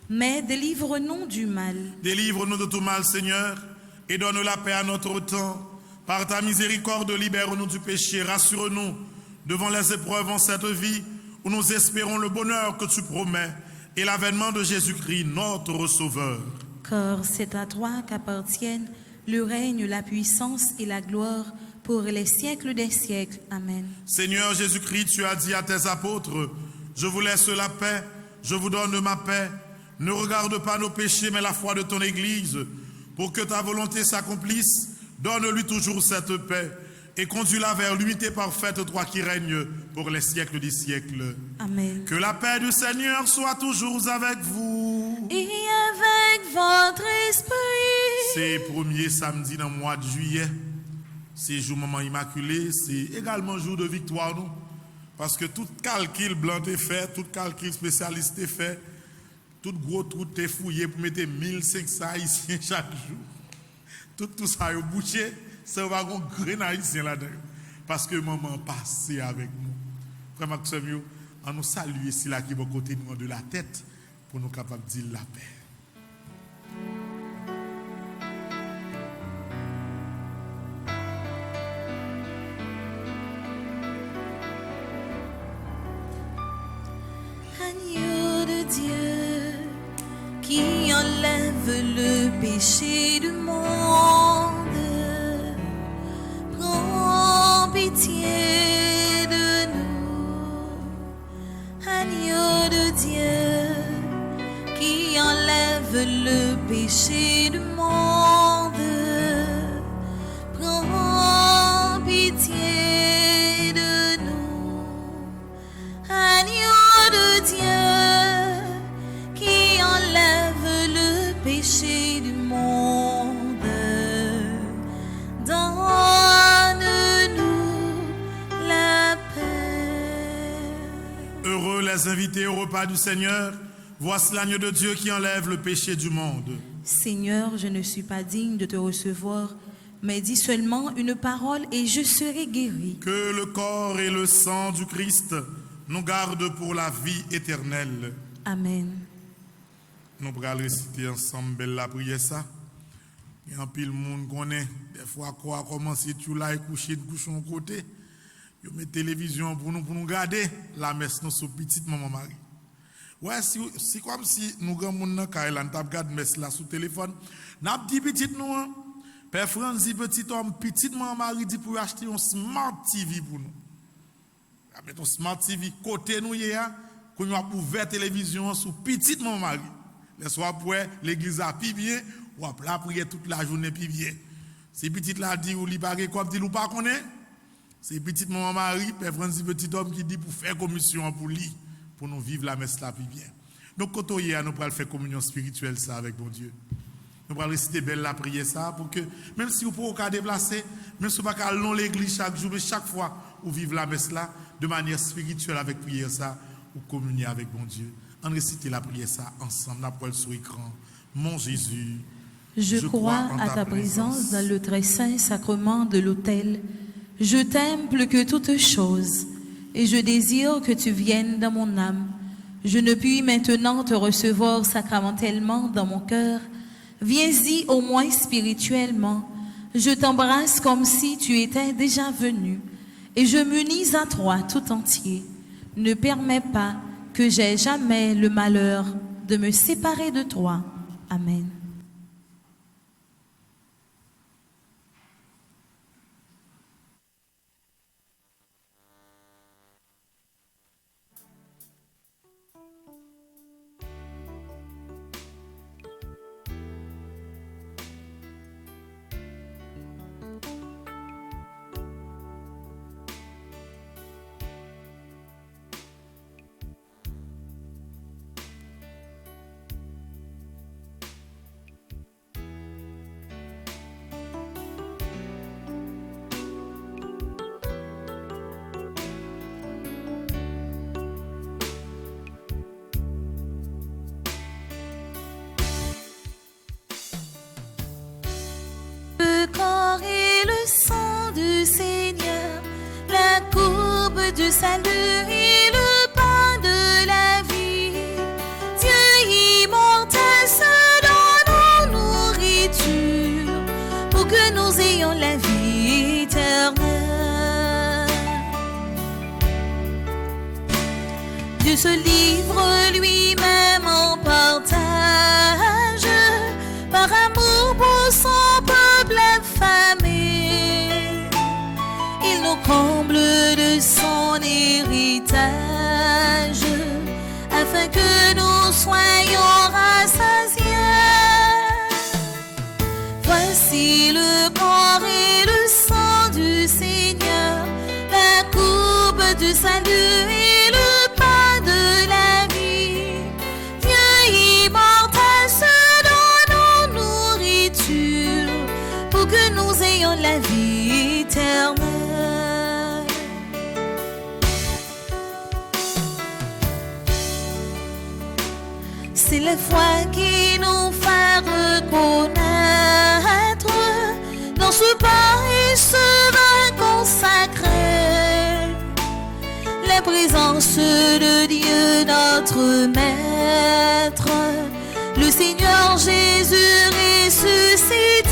Speaker 3: mais délivre-nous du mal.
Speaker 4: Délivre-nous de tout mal, Seigneur, et donne la paix à notre temps. Par ta miséricorde, libère-nous du péché, rassure-nous devant les épreuves en cette vie, où nous espérons le bonheur que tu promets et l'avènement de Jésus-Christ, notre Sauveur.
Speaker 3: Car c'est à toi qu'appartiennent le règne, la puissance et la gloire pour les siècles des siècles. Amen.
Speaker 4: Seigneur Jésus-Christ, tu as dit à tes apôtres, je vous laisse la paix, je vous donne ma paix. Ne regarde pas nos péchés, mais la foi de ton Église. Pour que ta volonté s'accomplisse, donne-lui toujours cette paix et conduis-la vers l'unité parfaite, toi qui règnes pour les siècles des siècles.
Speaker 3: Amen.
Speaker 4: Que la paix du Seigneur soit toujours avec vous.
Speaker 3: Et avec votre esprit.
Speaker 4: C'est premier samedi dans le mois de juillet. C'est jour Maman Immaculée, c'est également jour de victoire, nous. Parce que tout calcul blanc est fait, tout calcul spécialiste est fait, tout gros trou est fouillé pour mettre 1500 haïtiens chaque jour. Tout ça est bouché, ça va avoir un grand haïtien là-dedans. Parce que maman passe avec nous. Frère Maxime, on nous salue ici là qui va côté nous de la tête pour nous capables de dire la paix.
Speaker 3: Qui enlève le péché du monde, prends pitié de nous. Agneau de Dieu, qui enlève le péché du monde, prends pitié de nous. Agneau de Dieu, qui enlève le péché du monde, donne-nous la paix.
Speaker 4: Heureux les invités au repas du Seigneur, voici l'agneau de Dieu qui enlève le péché du monde.
Speaker 3: Seigneur, je ne suis pas digne de te recevoir, mais dis seulement une parole et je serai guéri.
Speaker 4: Que le corps et le sang du Christ nous gardent pour la vie éternelle.
Speaker 3: Amen.
Speaker 4: Nous allons réciter ensemble la prière ça. Il y a un pile monde connaît. Des fois, quoi commencer tu là et coucher de côté. Yo met télévision pour nous garder la messe nous sur petite maman Marie. Ouais, c'est comme si nous grand monde dans Kailan t'a regardé messe là sur téléphone. N'a dit petite nous hein. Père Franzi petit homme petite maman Marie dit pour acheter un smart TV pour nous. Avec un smart TV côté nous hier, qu'on a ouvert télévision sur petite maman Marie. Les soirs pour l'église a pi bien, ou a la prière toute la journée pi bien. C'est petite là dit ou li pas comme dit ou pas connaît. C'est petite maman Marie, Père Francis petit homme qui dit pour faire communion pour lui, pour nous vivre la messe là pi bien. Donc quand on y est, nous allons faire communion spirituelle ça avec mon Dieu. Nous allons réciter belle la prière ça pour que même si vous pouvez pas déplacer, même si vous ne pouvez pas aller dans l'église chaque jour, mais chaque fois vous vivez la messe là de manière spirituelle avec prière ça, ou communier avec mon Dieu. On récite la prière ça ensemble, la parole sur l'écran. Mon Jésus,
Speaker 3: je crois à ta présence dans le très saint sacrement de l'autel. Je t'aime plus que toute chose et je désire que tu viennes dans mon âme. Je ne puis maintenant te recevoir sacramentellement dans mon cœur. Viens-y au moins spirituellement. Je t'embrasse comme si tu étais déjà venu et je m'unis à toi tout entier. Ne permets pas que j'aie jamais le malheur de me séparer de toi. Amen. Le corps et le sang du Seigneur, la courbe du salut et le pain de la vie. Dieu immortel se donne en nourriture pour que nous ayons la vie éternelle. Dieu se livre lui-même en partage par amour pour son peuple affamé. Il nous comble de son héritage afin que nous soyons rassasiés. Voici le corps et le sang du Seigneur, la courbe du salut et le pain de la vie. Dieu immortel se donne en nourriture pour que nous ayons la vie éternelle. C'est la foi qui nous fait reconnaître dans ce pain et ce vin consacré la présence de Dieu notre Maître, le Seigneur Jésus ressuscité.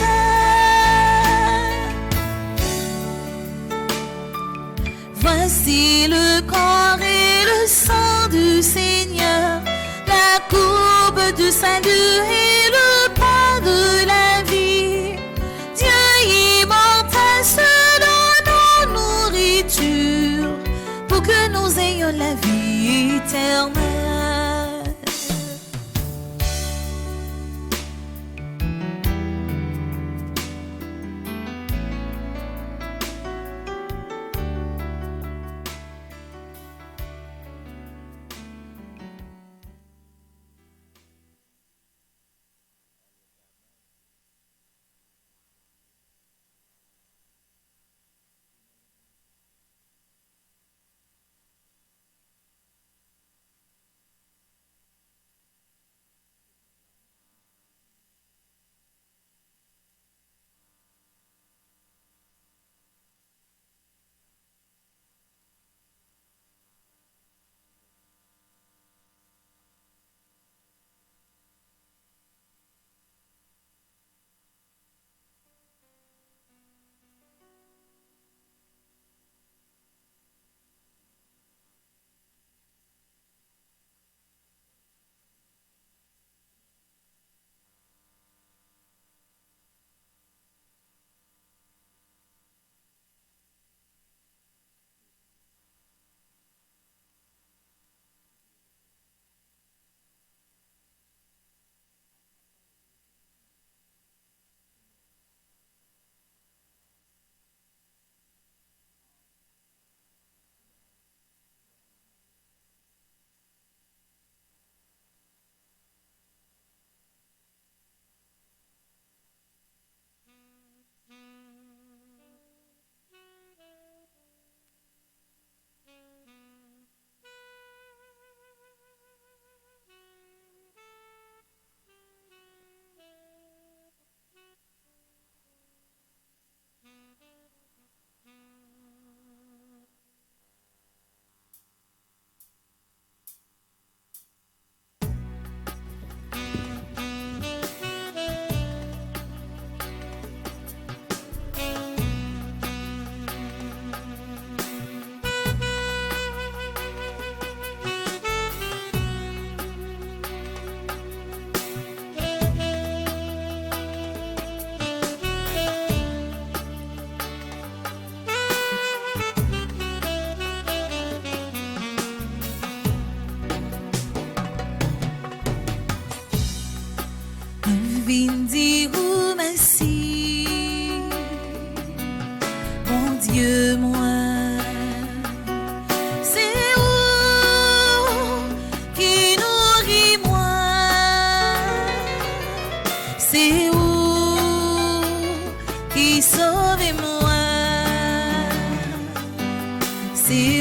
Speaker 3: Voici le corps et le sang du Seigneur, la courbe du salut et le pain de la vie. Dieu immortel se donne en nourriture pour que nous ayons la vie éternelle.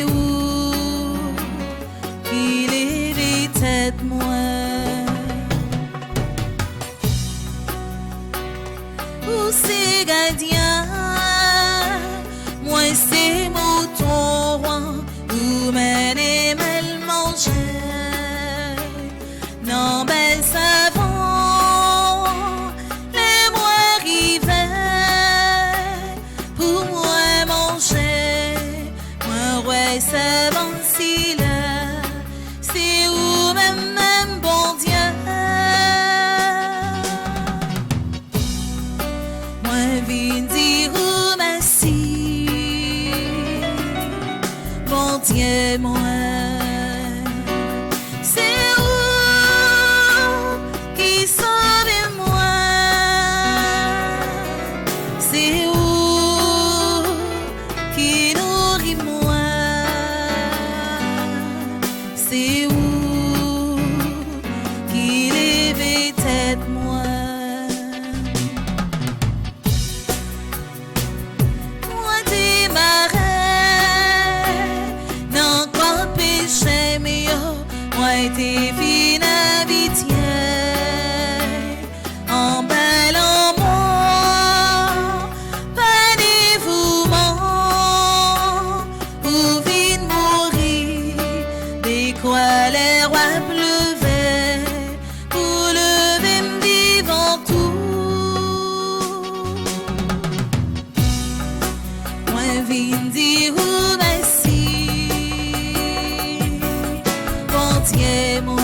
Speaker 3: où qu'il est tête moi. Où c'est gardien, moi c'est mouton roi, où mène et mêle manger. Non, ben savant, les mois arrivaient, pour moi manger, moi ouais savant si là, c'est où même bon Dieu. Moi viens dire où merci, bon Dieu moi. T'es fine habituée en bel en moi, pas dévouement, ou vite mourir, des quoi les rois pleuvaient, pour lever m'divant tout. Moi viens dire où merci, bon Dieu moi.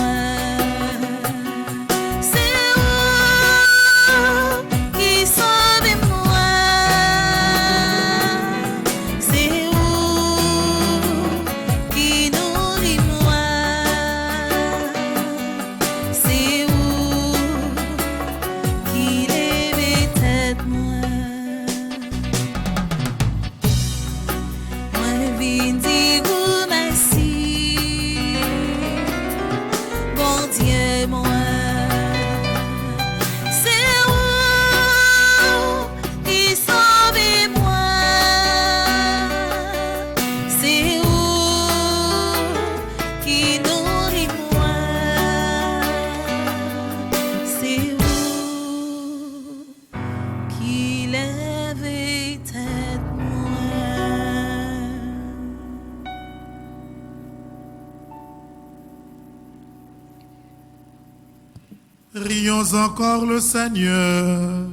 Speaker 4: Prions encore le Seigneur.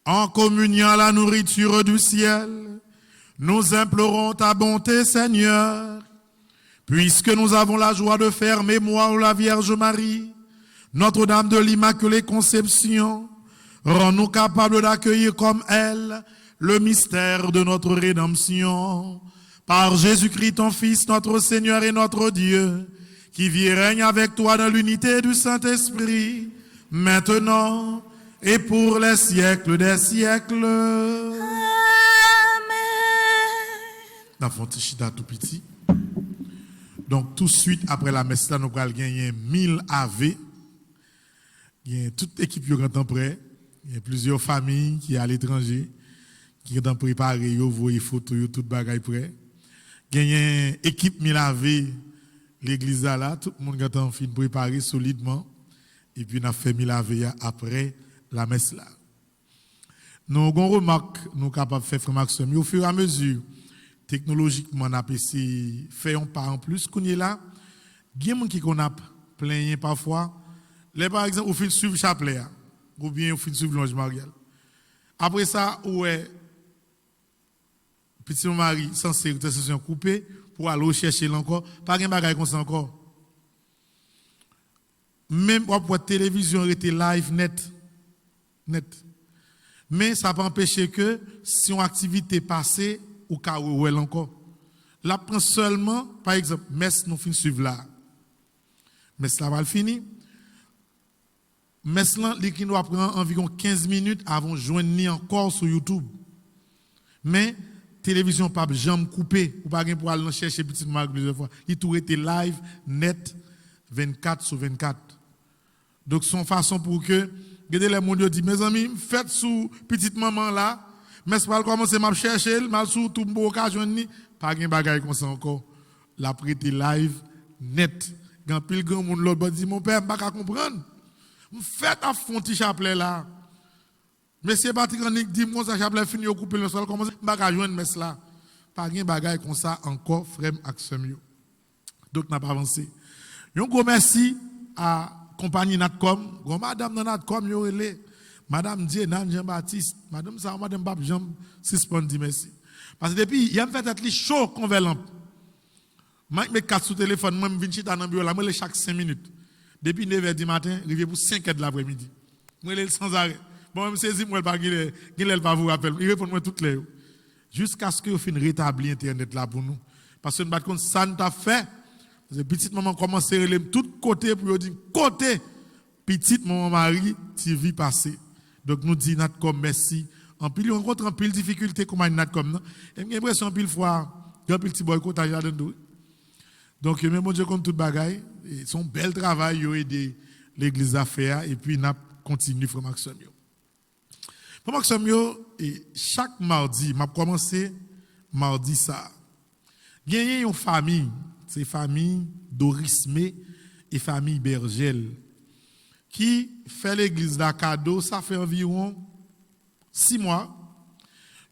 Speaker 4: En communiant la nourriture du ciel, nous implorons ta bonté, Seigneur, puisque nous avons la joie de faire mémoire de la Vierge Marie, Notre-Dame de l'Immaculée Conception. Rends-nous capables d'accueillir comme elle le mystère de notre rédemption. Par Jésus-Christ, ton Fils, notre Seigneur et notre Dieu, qui vit et règne avec toi dans l'unité du Saint-Esprit, maintenant et pour les siècles des siècles.
Speaker 3: Amen.
Speaker 4: Dans un petit chita tout petit. Donc, tout de suite, après la messe, là, nous allons gagner 1000 AV. Il y a toute l'équipe qui est en prêt. Il y a plusieurs familles qui sont à l'étranger, qui sont préparées, ils voient les photos, tout le bagage prêt. Il y a une équipe 1000 AV. L'église là, tout le monde est en fin préparé solidement. Et puis, on a fait 1000 AV après la messe là. Nous avons remarque, nous sommes capables de faire frère Maxime. Au fur et à mesure, technologiquement, on a essayé de faire un pas en plus. Qu'on est là, il y a des gens qui ont plein parfois. Là, par exemple, au fil suivre chapelet, ou bien au fil suivre l'ange Marielle. Après ça, ouais, petit mari, censé intercession coupée, pour aller chercher encore, pas de bagage comme ça encore. Même pour la télévision était live net. Mais ça peut empêcher que si une activité passée, ou cas où elle encore. Là, prend seulement, par exemple, messe nous fin suivre là. Messe là va le finir. Messe là, qui doit prendre environ 15 minutes avant de joindre encore sur YouTube. Mais télévision pas jamais coupé ou pas pour aller chercher petite marque plusieurs fois. Il tout était live net 24/24. Donc son façon pour que regardez les monde dit mes amis faites sous petite maman là Mais c'est pas commencer m'a chercher, m'a sous tout bon occasion ni pas gen bagay comme ça encore. La prêté live net. Gan pile grand monde l'autre dit mon père pas comprendre. Faites à fond petit chapelet là. Monsieur Patrick dit moi ça chapelet fini au couper le sol commencer pas joindre messe là. Pas gen bagay comme ça encore frère action yo. Donc n'a pas avancé. Un gros merci à compagnie Natcom, gros madame dans Natcom yo relé. Madame Dienan Jean-Baptiste, madame ça madame Pape Jean suspend merci. Parce que depuis il a fait être chaud convert lampe. Moi me casse sous téléphone moi me vinn chita dans bureau là moi chaque 5 minutes. Depuis 9h du matin, arrivé pour 5h de l'après-midi. Moi le sans arrêt. Bon me saisi moi pas qu'il pas vous rappelle. Il répond moi toutes les jusqu'à ce que vous fin rétablir internet là pour nous. Parce que nous pas compte ça nous t'a fait. Parce que petite maman commence à relire tout côté pour dire côté petite maman Marie tu vis passer. Donc nous dit Natcom merci. En pile on rencontre en pile difficulté comme Natcom non. Et j'ai l'impression pile fois un petit boycottage là dedans. Donc même bon Dieu comme toute bagaille, son bel travail yo aider l'église à faire et puis n'a continue frère Maxime yo. Frère Maxime yo et chaque mardi m'a commencé mardi ça. Gagner une famille, c'est famille Dorismé et famille Bergel qui fait l'église la cadeau, ça fait environ 6 mois.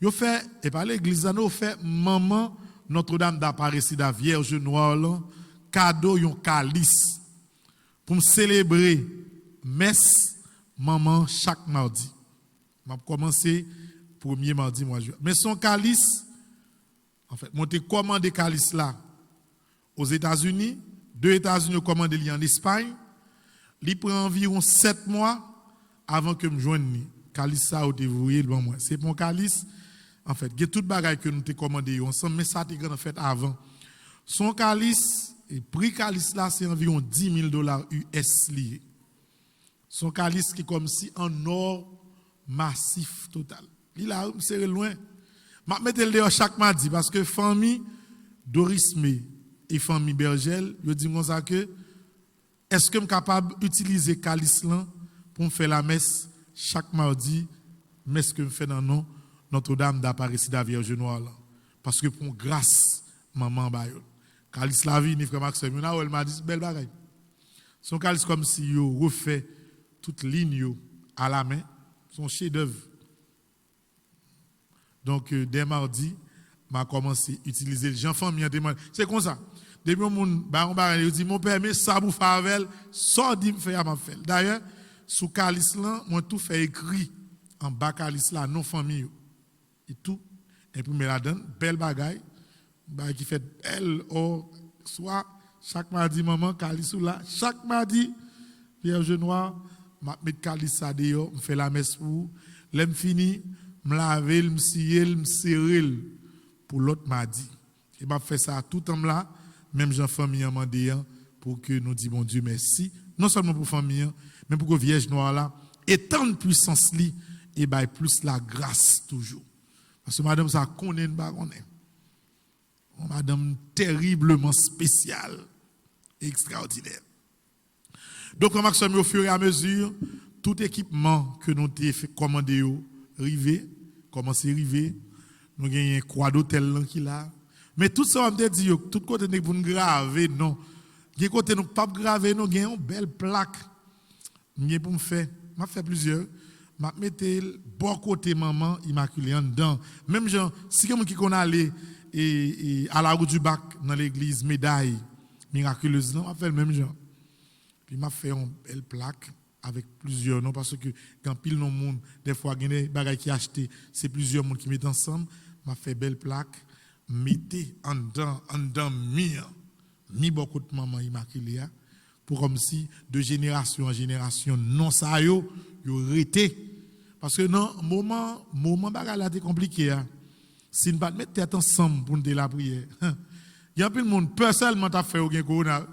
Speaker 4: Yo fait et pas l'église là, nous fait maman Notre-Dame d'Apparition Vierge Noire là, cadeau yon calice pour me célébrer messe maman chaque mardi. M'a commencé premier mardi mois juin. Mais son calice en fait, monté commandé calice là aux États-Unis, 2 États-Unis commandé li en Espagne. Il prend environ 7 mois avant que me joigne calice ça ou dévoué devant moi. C'est mon calice en fait, il y a toute bagaille que nous te commandé ensemble mais ça t'est en fait avant. Son calice et prix calice là c'est environ $10,000 US lié. Son calice qui est comme si en or massif total. Il a serré loin. M'a mettre le dehors chaque mardi parce que famille Dorismé et famille Bergel, je dis comme ça que est-ce que je suis capable d'utiliser calice là pour me faire la messe chaque mardi, messe que je fais dans nom Notre-Dame d'Apparition Vierge Noire là. Parce que pour grâce maman bayo. Calice la vie ni frère Maxime, elle m'a dit belle bagaille. Son calice comme si yo refait toute ligne yo à la main, son chef-d'œuvre. Donc dès mardi, m'a commencé à utiliser le Jean famille demande. C'est comme ça. Depuis mon il dit mon père mais ça pour faire avec ça dit me faire m'a fait. D'ailleurs, sous calice là, moi tout fait écrit en bas calice là non famille et tout et puis me la donne belle bagaille qui fait elle ou soit chaque mardi maman calice là chaque mardi Vierge Noire m'a mettre calice ça dehors me fait la messe pour l'aime fini me laver me scier me serrer pour l'autre mardi et m'a fait ça tout temps là même Jean famille en mandé pour que nous dit bon Dieu merci non seulement pour famille mais pour que Vierge Noire là étant de puissance li et bail plus la grâce toujours parce que madame ça connaît pas connaît madame terriblement spéciale et extraordinaire. Donc Maxime au fur et à mesure tout équipement que nous t'ai fait commander rivé commencer rivé nous gagnons un croix d'hôtel qui là mais tout ça on te dit tout côté pour nous graver non qui côté nous pas graver nous gagnons une belle plaque m'y pour me faire m'a fait plusieurs m'a mettre bon côté maman immaculée en dedans même gens si quelqu'un qui connaît aller et à la route du bac dans l'église médaille miraculeuse non m'a fait le même genre puis m'a fait une belle plaque avec plusieurs noms parce que quand pile non monde des fois il y a des bagages qui acheté c'est plusieurs monde qui mettent ensemble m'a fait belle plaque mettez en dedans mi beaucoup de maman immaculée pour comme si de génération en génération non ça yo rété parce que non moment bagage là c'est compliqué si nous pas mettre tête ensemble pour nous la prière il y a plein de monde personnellement t'a fait au corona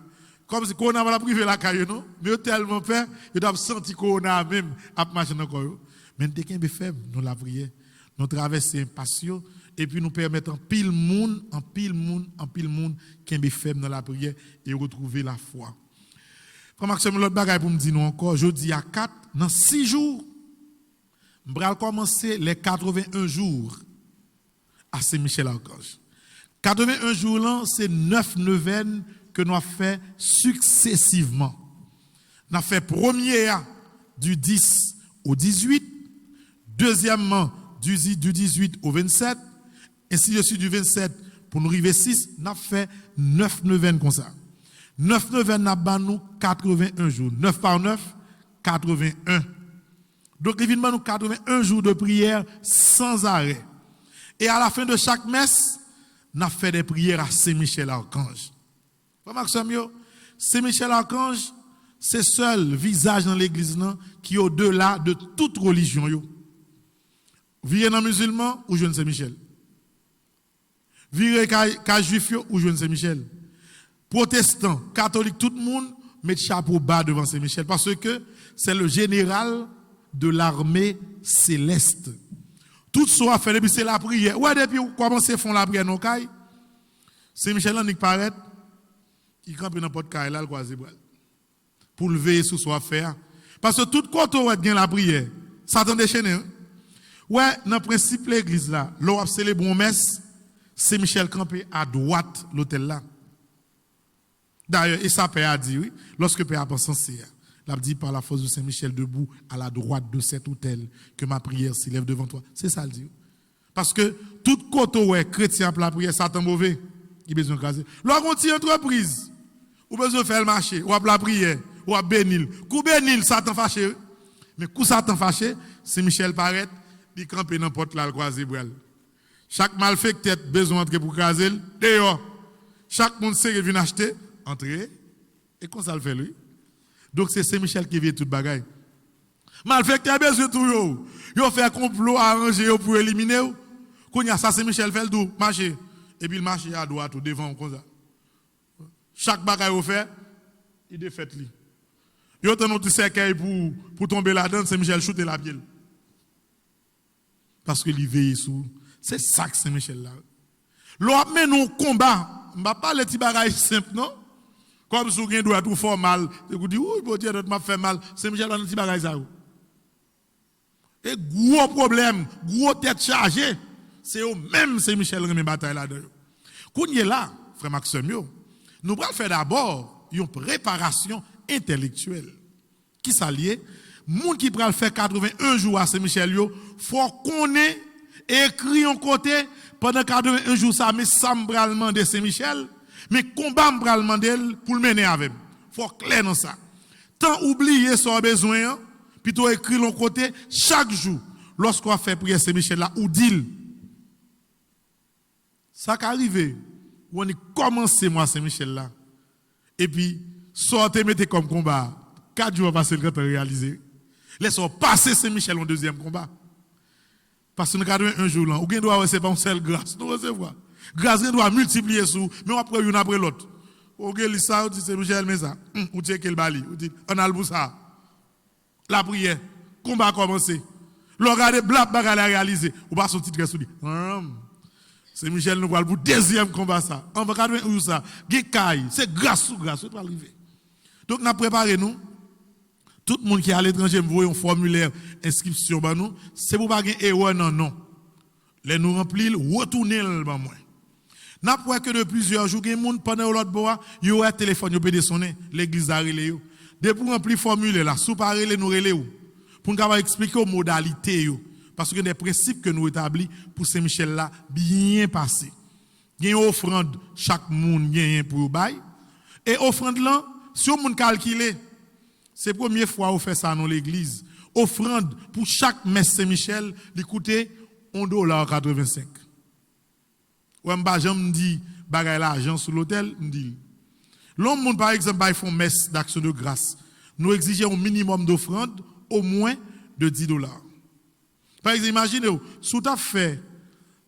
Speaker 4: comme si corona va la priver la caille non mais tellement peur il doit sentir corona même à marcher encore mais dès qu'il est faible nous la prière nous traverser impatient et puis nous permettre en pile monde qui est faible dans la prière et retrouver la foi. Frère Maxime l'autre bagaille pour me dire nous encore jeudi à 4 dans 6 jours je vais commencer les 81 jours à Saint-Michel-Archange. 81 jours là, c'est 9 neuvaines que nous avons fait successivement. Nous avons fait première du 10 au 18, deuxièmement du 18 au 27, ainsi de suite du 27 pour nous arriver 6, nous avons fait 9 neuvaines comme ça. 9 neuvaines, nous avons 81 jours. 9 par 9, 81. Donc, évidemment, nous 81 jours de prière sans arrêt. Et à la fin de chaque messe, nous avons fait des prières à Saint-Michel-Archange. Saint-Michel-Archange, c'est seul visage dans l'église qui est au-delà de toute religion. Virez dans musulman ou jeune Saint-Michel. Virez qu'à juif ou jeune Saint-Michel. Protestant, catholique, tout le monde met le chapeau bas devant Saint-Michel parce que c'est le général de l'armée céleste. Tout ça a fait depuis c'est la prière. Ouais, depuis vous commencez à faire la prière non caille. Saint-Michel là n'y paraît. Il campe dans porte caille là le croisé bras. Pour lever sous soi faire parce que tout côté où bien la prière, Satan déchaîné. Ouais, dans le principe l'église là, l'on a célébré messe, Saint-Michel campé à droite l'hôtel là. D'ailleurs, et ça Père a dit oui, lorsque Père a pensé il a dit par la force de Saint-Michel debout à la droite de cet autel que ma prière s'élève devant toi. C'est ça le dit. Parce que tout côté où est chrétien pour la prière, Satan mauvais, il a besoin de caser. Lorsqu'on tient entreprise, ou besoin de faire le marché, ou la prière, ou à bénir. Coup bénir, Satan fâché. Mais coup Satan fâché, Saint-Michel paraît, il campe dans porte là le croisé bral. Chaque malfaiteur besoin d'entrer pour caser, dehors. Chaque monde sait qu'il vient acheter, entrer, et qu'on ça le fait lui. Donc c'est Saint-Michel qui vient toute bagaille. Malfaiteur besoin de tout. Il fait un complot arrangé pour éliminer. Quand il y a ça, Saint-Michel fait le tout, marcher. Et puis il marche à droite ou devant comme ça. Chaque bagaille au fait, il défait lui. Il y a un petit cercueil pour tomber là-dedans, Saint-Michel chute la pied. Parce que il veille sous. C'est ça que Saint-Michel là. L'autre mais nous combat, on va pas les petits bagailles simples non. Comme si vous doit tout faire mal, vous dites oui, bon Dieu, m'a fait mal, Saint-Michel va nous petit bagaille ça. Et gros problème, gros tête chargée, c'est au même Saint-Michel qui remet bataille là-dedans. Quand il est là, frère Maxime, nous allons faire d'abord une préparation intellectuelle. Qui s'allie, monde qui va faire 81 jours à Saint-Michel, il faut qu'on ait écrit un côté pendant 81 jours ça, mais ça me demander Saint-Michel, mais combat me demander pour le mener avec. Faut clair dans ça. Tant oublier son besoin, plutôt écrit l'un côté chaque jour lorsqu'on fait prière Saint-Michel là ou dit ça qui arrive où on commence moi Saint-Michel là et puis sortez mettez comme combat 4 jours passer le temps réaliser laissons passer Saint-Michel en deuxième combat parce que nous avons un jour là ou bien doit recevoir une seule grâce nous recevoir grâce doit multiplier sous mais on après une après l'autre ou bien ça ou dit Saint-Michel mais ça ou dit quel bali ou dit on a le ça la prière combat commencer le regarder blab bagarre réaliser ou pas son titre sous dit c'est Michel nous va pour deuxième combat ça. On va regarder où ça. C'est grâce sous grâce pour arriver. Donc nous préparé nous. Tout le monde qui est à l'étranger me voit un formulaire inscription ba nous, c'est pour pas gagner erreur non. Les nous remplir, retourner ba moi. N'a pas que de plusieurs jours gen monde pendant l'autre bois, yo a téléphone yo peut sonner, l'église a relé yo. De pour remplir formulaire là, sous pas relé nous relé ou. Pour nous expliquer aux modalités yo. Parce que des principes que nous établis pour Saint-Michel là, bien passé. Il y a une offrande, chaque monde gagne pour bail. Et offrande là, si on calcule, c'est la première fois qu'on fait ça dans l'église. Offrande pour chaque messe Saint-Michel, il coûte $1.85. Ou m'ba j'aime dit bagay l'argent sur l'hôtel, me dit. L'homme par exemple, ils font messe d'action de grâce. Nous exigeons un minimum d'offrande au moins de $10. Par exemple, imaginez, si tu as fait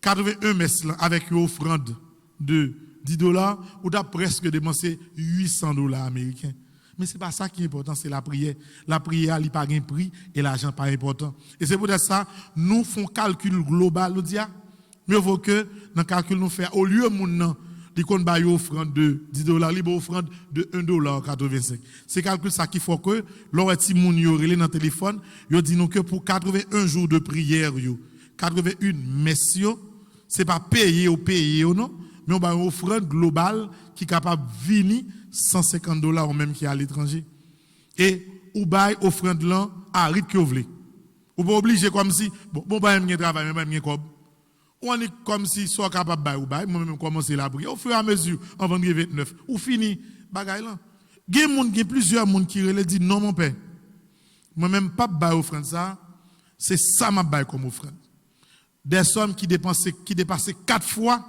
Speaker 4: 81 messes avec une offrande de $10, ou tu as presque dépensé $800 américains. Mais ce n'est pas ça qui est important, c'est la prière. La prière, elle n'a pas de prix et l'argent n'est pas important. Et c'est pour ça nous faisons calcul global. Nous disons, mieux vaut que dans le calcul nous faisons, au lieu de il compte bailler offrande de $10, il offrande de $1.85. C'est calcul ça qu'il faut que l'on ti moun yo relé dans téléphone, yo dit nous que pour 81 jours de prière yo, 81 messes yo, c'est pas payer ou non, mais on ba une offrande globale qui capable venir $150 ou même qui est à l'étranger. Et ou bail offrande là à rythme que vous voulez. Ou pas obligé comme si bon ba m'gen travail même m'gen cob. On est comme si soit capable bail ou bail, moi même commencer la prière au fur et à mesure en vendredi 29 ou fini bagay là. Gen plusieurs monde qui relè dit non mon père. Moi même pas bail offrande ça, c'est ça m'a bail comme offrande. Des sommes qui dépassaient 4 fois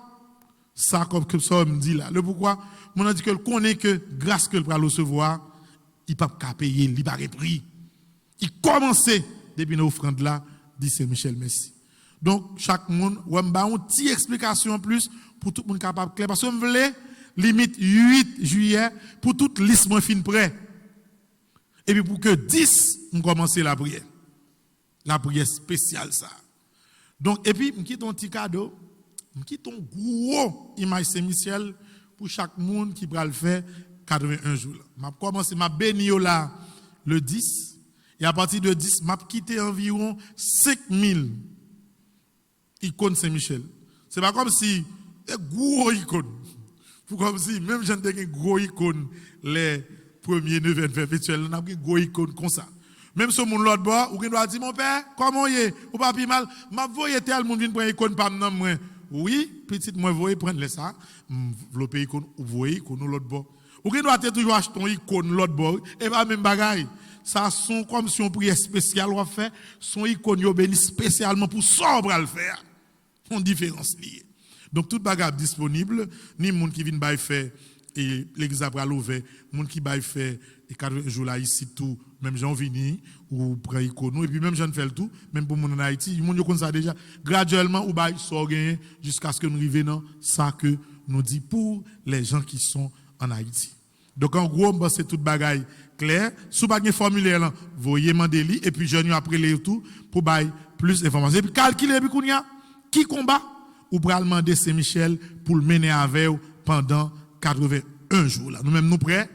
Speaker 4: ça comme que ça me dit là. Le pourquoi mon a dit que connaît que grâce que le va recevoir, il pas payer, il pas prix. Il commençait depuis l'offrande là, dit Saint-Michel Messi. Donc chaque monde on ba une petite explication en plus pour tout le monde capable clair parce que me voulait limite 8 juillet pour toute liste moins fin prêt. Et puis pour que 10 on commencer la prière. La prière spéciale ça. Donc et puis me quitte un petit cadeau, me quitte un gros image Saint-Michel pour chaque monde qui va le faire 81 jours. M'a commencé m'a béni là le 10 et à partir de 10 m'a quitté environ 5000 icônes Saint-Michel. C'est pas comme si gros icône. Comme si même j'en ai gros icône les premiers 9 perpétuels, on a une gros icône comme ça. Même sur mon l'autre bord, ou doit dire mon père, comment y est ou pas plus mal, m'a voyé tel monde vient prendre icône pas non moi. Oui, petite moi voyez prendre ça, développer icône ou voyez qu'on l'autre bord. Ou doit toujours acheter ton icône l'autre bord et pas même bagaille. Ça sont comme si on prière spéciale on fait, son icône yo béni spécialement pour ça on va le faire. On différence liée. Donc toute bagarre disponible, ni monde qui vient bail faire et l'église après l'ouvert, monde qui bail faire et 80 jours là ici tout, même Jean vini ou prend icône et puis même Jean fait le tout, même pour monde en Haïti, monde yo connaît ça déjà graduellement ou bail sort gagner jusqu'à ce que nous arrivions dans ça que nous dit pour les gens qui sont en Haïti. Donc en gros, c'est toute bagaille claire. Sous pas de formulaire là, voyez mandeli et puis jeune après les tout pour bail plus d'informations. Et puis calculer puis kounya qui combat ou pral demander Saint-Michel pour le mener avec pendant 81 jours là. Nous même nous prêts.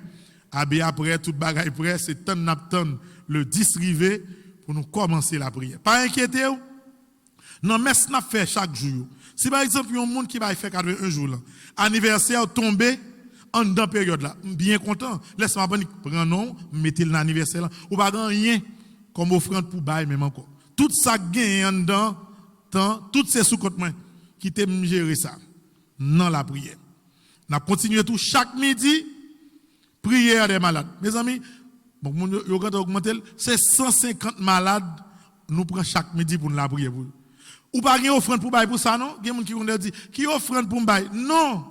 Speaker 4: Après toute bagaille prêt, c'est temps n'attend le 10 rivé pour nous commencer la prière. Pas inquiétez vous. Non mais ça fait chaque jour. Si par exemple il y a un monde qui va faire 81 jours là, anniversaire tombé en dans période là, bien content. Laisse-moi prendre nom, mettez l'anniversaire là ou pas rien comme offrande pour bail même encore. Tout ça gagne en dedans temps, toutes ces sous-comptes qui t'aiment gérer ça dans la prière. On continue tout chaque midi prière des malades. Mes amis, bon yo quand augmenter, c'est 150 malades nous prend chaque midi pour la prière pour. Ou pas gagne offrande pour bail pour ça non? Il y a monde qui dit qui offrande pour bail. Non.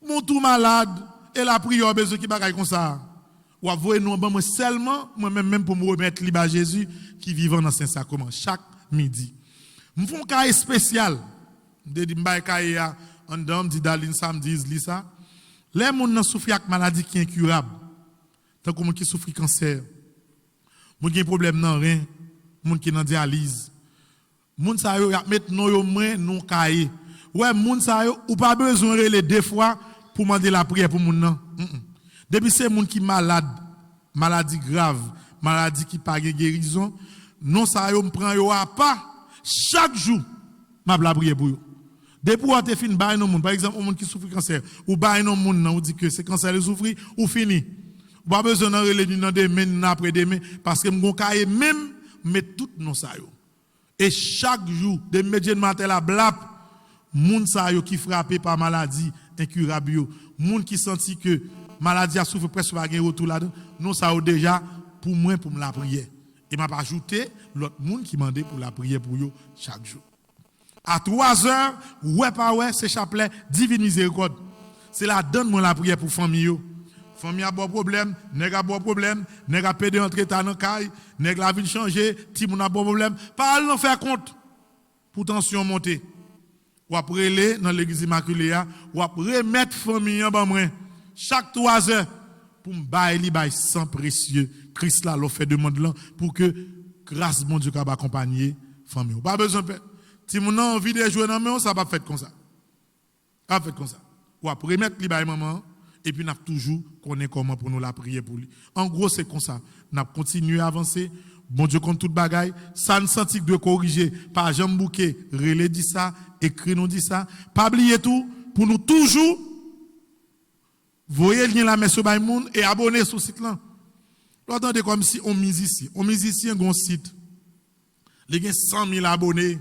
Speaker 4: Mon tout malade et la prière besoin qui bagaille comme ça. Ou avoyer nous moi seulement moi même pour me remettre libre à Jésus qui vivant dans Saint-Sacrement chaque midi. Nous font un cas spécial. De dit m'bay cahier en dame dit Daline samedi li ça. Les gens qui souffrent avec maladie qui est incurable. Tant que qui souffrent cancer. Moun qui a problème dans rein, moun qui dans dialyse. Moun sa yo mettre non yo moins non cahier. Ouais moun sa yo ou pas besoin de deux fois pour demander la prière pour moun nan. Depuis c'est moun qui malade, maladie grave, maladie qui pas guérison, non ça yo me prend yo à pas chaque jour m'a la prière pour yo. Depuis ou te fin bail non moun, par exemple, un monde qui souffre cancer ou bail non moun nan ou dit que c'est cancer le souffrir ou fini. Ou pas besoin d'en relé dans demain après demain parce que m'gon cahier même mettre tout non ça yo. Et chaque jour de médiane matin la blap moun sa yo qui frappé par maladie incurable yo, moun qui senti que maladie a souffre presque pas gain retour là-dedans, non ça yo déjà pour moi pour me la prière. Et m'a pas ajouté l'autre monde qui mandé pour la prière pour yo chaque jour. À 3 heures, ouais pas ouais, c'est chapelet divine miséricorde. C'est là donne-moi la prière pour famille yo. Famille a bon problème, nèg a bon problème, nèg a pédé entrer ta dans caille, nèg la vie changer, ti moun a bon problème, pas non faire compte pour tension monter. Ou après les dans l'église immaculée ou après remettre famille en bas moi chaque 3 heures pour bailler li bail sang précieux. Christ là l'a fait demande là pour que grâce bon Dieu capable accompagner famille. Pas besoin ti moun a envie de jouer dans mais ça pas fait comme ça. Pas fait comme ça. pour après remettre li bail maman et puis n'a toujours connaît comment pour nous la prier pour lui. En gros c'est comme ça. N'a continuer à avancer. Bon Dieu compte toute bagaille, ça ne senti de corriger par Jean Bouquet, relais dit ça, écrit nous dit ça, pas oublier tout pour nous toujours voyez le lien là monsieur bay moun et abonner sur site là. Vous entendez comme si on musicien a un site. Il a 100 000 abonnés.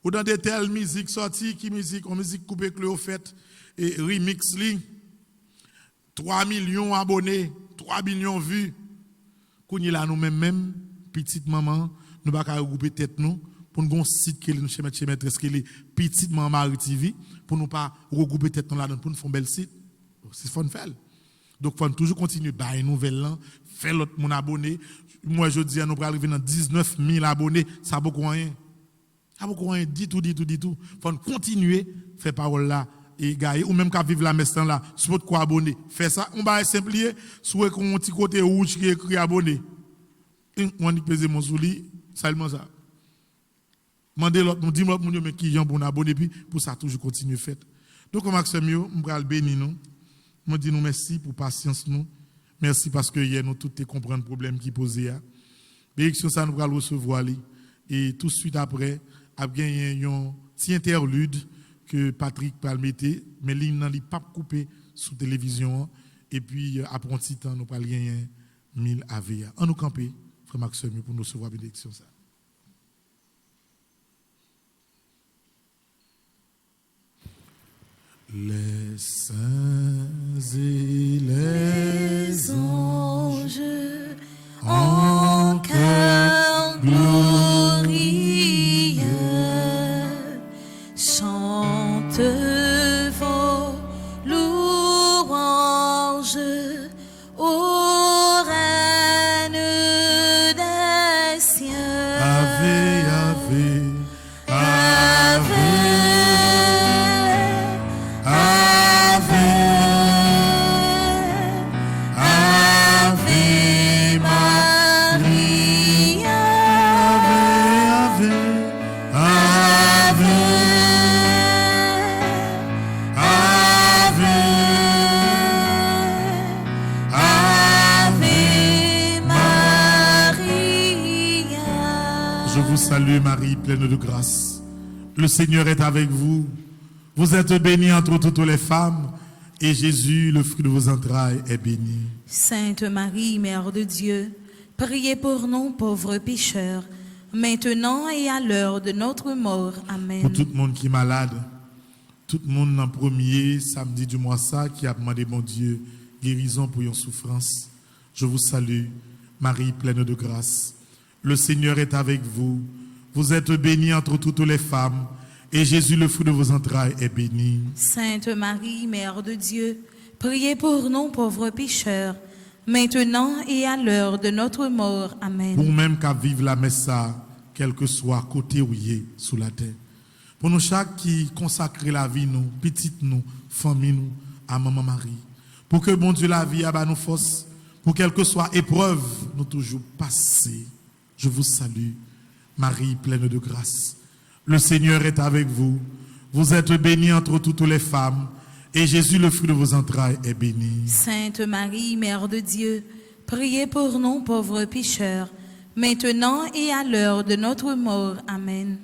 Speaker 4: Ou dans des telles musiques sorties, qui musique, on musique coupée clé au fait, et remix li. 3 millions abonnés, 3 millions vues. Qu'on y là nous-mêmes, petite maman, nous pas regrouper tête nous, pour nous un site qui nous chez maîtresse qui est petite maman Marie TV, pour nous pas regrouper tête nous là pour nous faire un bel site. C'est fun faire. Donc, il faut toujours continuer à une nouvelle là, faire l'autre mon abonné. Moi, je dis, nous allons arriver dans 19 000 abonnés, ça n'a beaucoup rien. Ça n'a beaucoup rien, dit tout. Il faut continuer à faire parole là, et gagner, ou même qu'à vivre la messe là, sur votre quoi abonné. Faire ça, on va simplifier, soit qu'on petit côté rouge qui est écrit abonné. On dit peser mon souli, seulement ça. Mandez l'autre, nous disons l'autre, mais qui est bon abonné, puis pour ça, toujours continuer à faire. Donc, Maxime, on va bénir nous. Je dis nous merci pour patience nous. Merci parce que hier nous tous comprendre le problème qui posait. Bénédiction ça nous allons recevoir et tout de suite après a gagné un petit interlude que Patrick Palmetté mais il n'a pas coupé sous télévision et puis après un petit temps nous allons gagner 1000 AVA. On nous camper frère Maxime pour nous recevoir bénédiction ça. Les saints et les anges en cœur glorieux
Speaker 3: chantent vos louanges au règne des cieux.
Speaker 4: Ave, ave, ave. Salut Marie, pleine de grâce. Le Seigneur est avec vous. Vous êtes bénie entre toutes les femmes, et Jésus, le fruit de vos entrailles, est béni.
Speaker 3: Sainte Marie, Mère de Dieu, priez pour nous pauvres pécheurs, maintenant et à l'heure de notre mort. Amen.
Speaker 4: Pour tout le monde qui est malade, tout le monde dans le premier samedi du mois ça, qui a demandé, mon Dieu, guérison pour une souffrance. Je vous salue, Marie, pleine de grâce. Le Seigneur est avec vous. Vous êtes bénie entre toutes les femmes, et Jésus, le fruit de vos entrailles, est béni.
Speaker 3: Sainte Marie, Mère de Dieu, priez pour nous pauvres pécheurs, maintenant et à l'heure de notre mort. Amen.
Speaker 4: Pour même qu'à vivre la messe, quel que soit côté où il est sous la terre. Pour nous chaque qui consacre la vie, nous, petite nous, famille nous, à Maman Marie. Pour que bon Dieu la vie à nous force, pour quelle que soit épreuve, nous toujours passer. Je vous salue, Marie pleine de grâce. Le Seigneur est avec vous. Vous êtes bénie entre toutes les femmes, et Jésus, le fruit de vos entrailles, est béni.
Speaker 3: Sainte Marie, Mère de Dieu, priez pour nous pauvres pécheurs, maintenant et à l'heure de notre mort. Amen.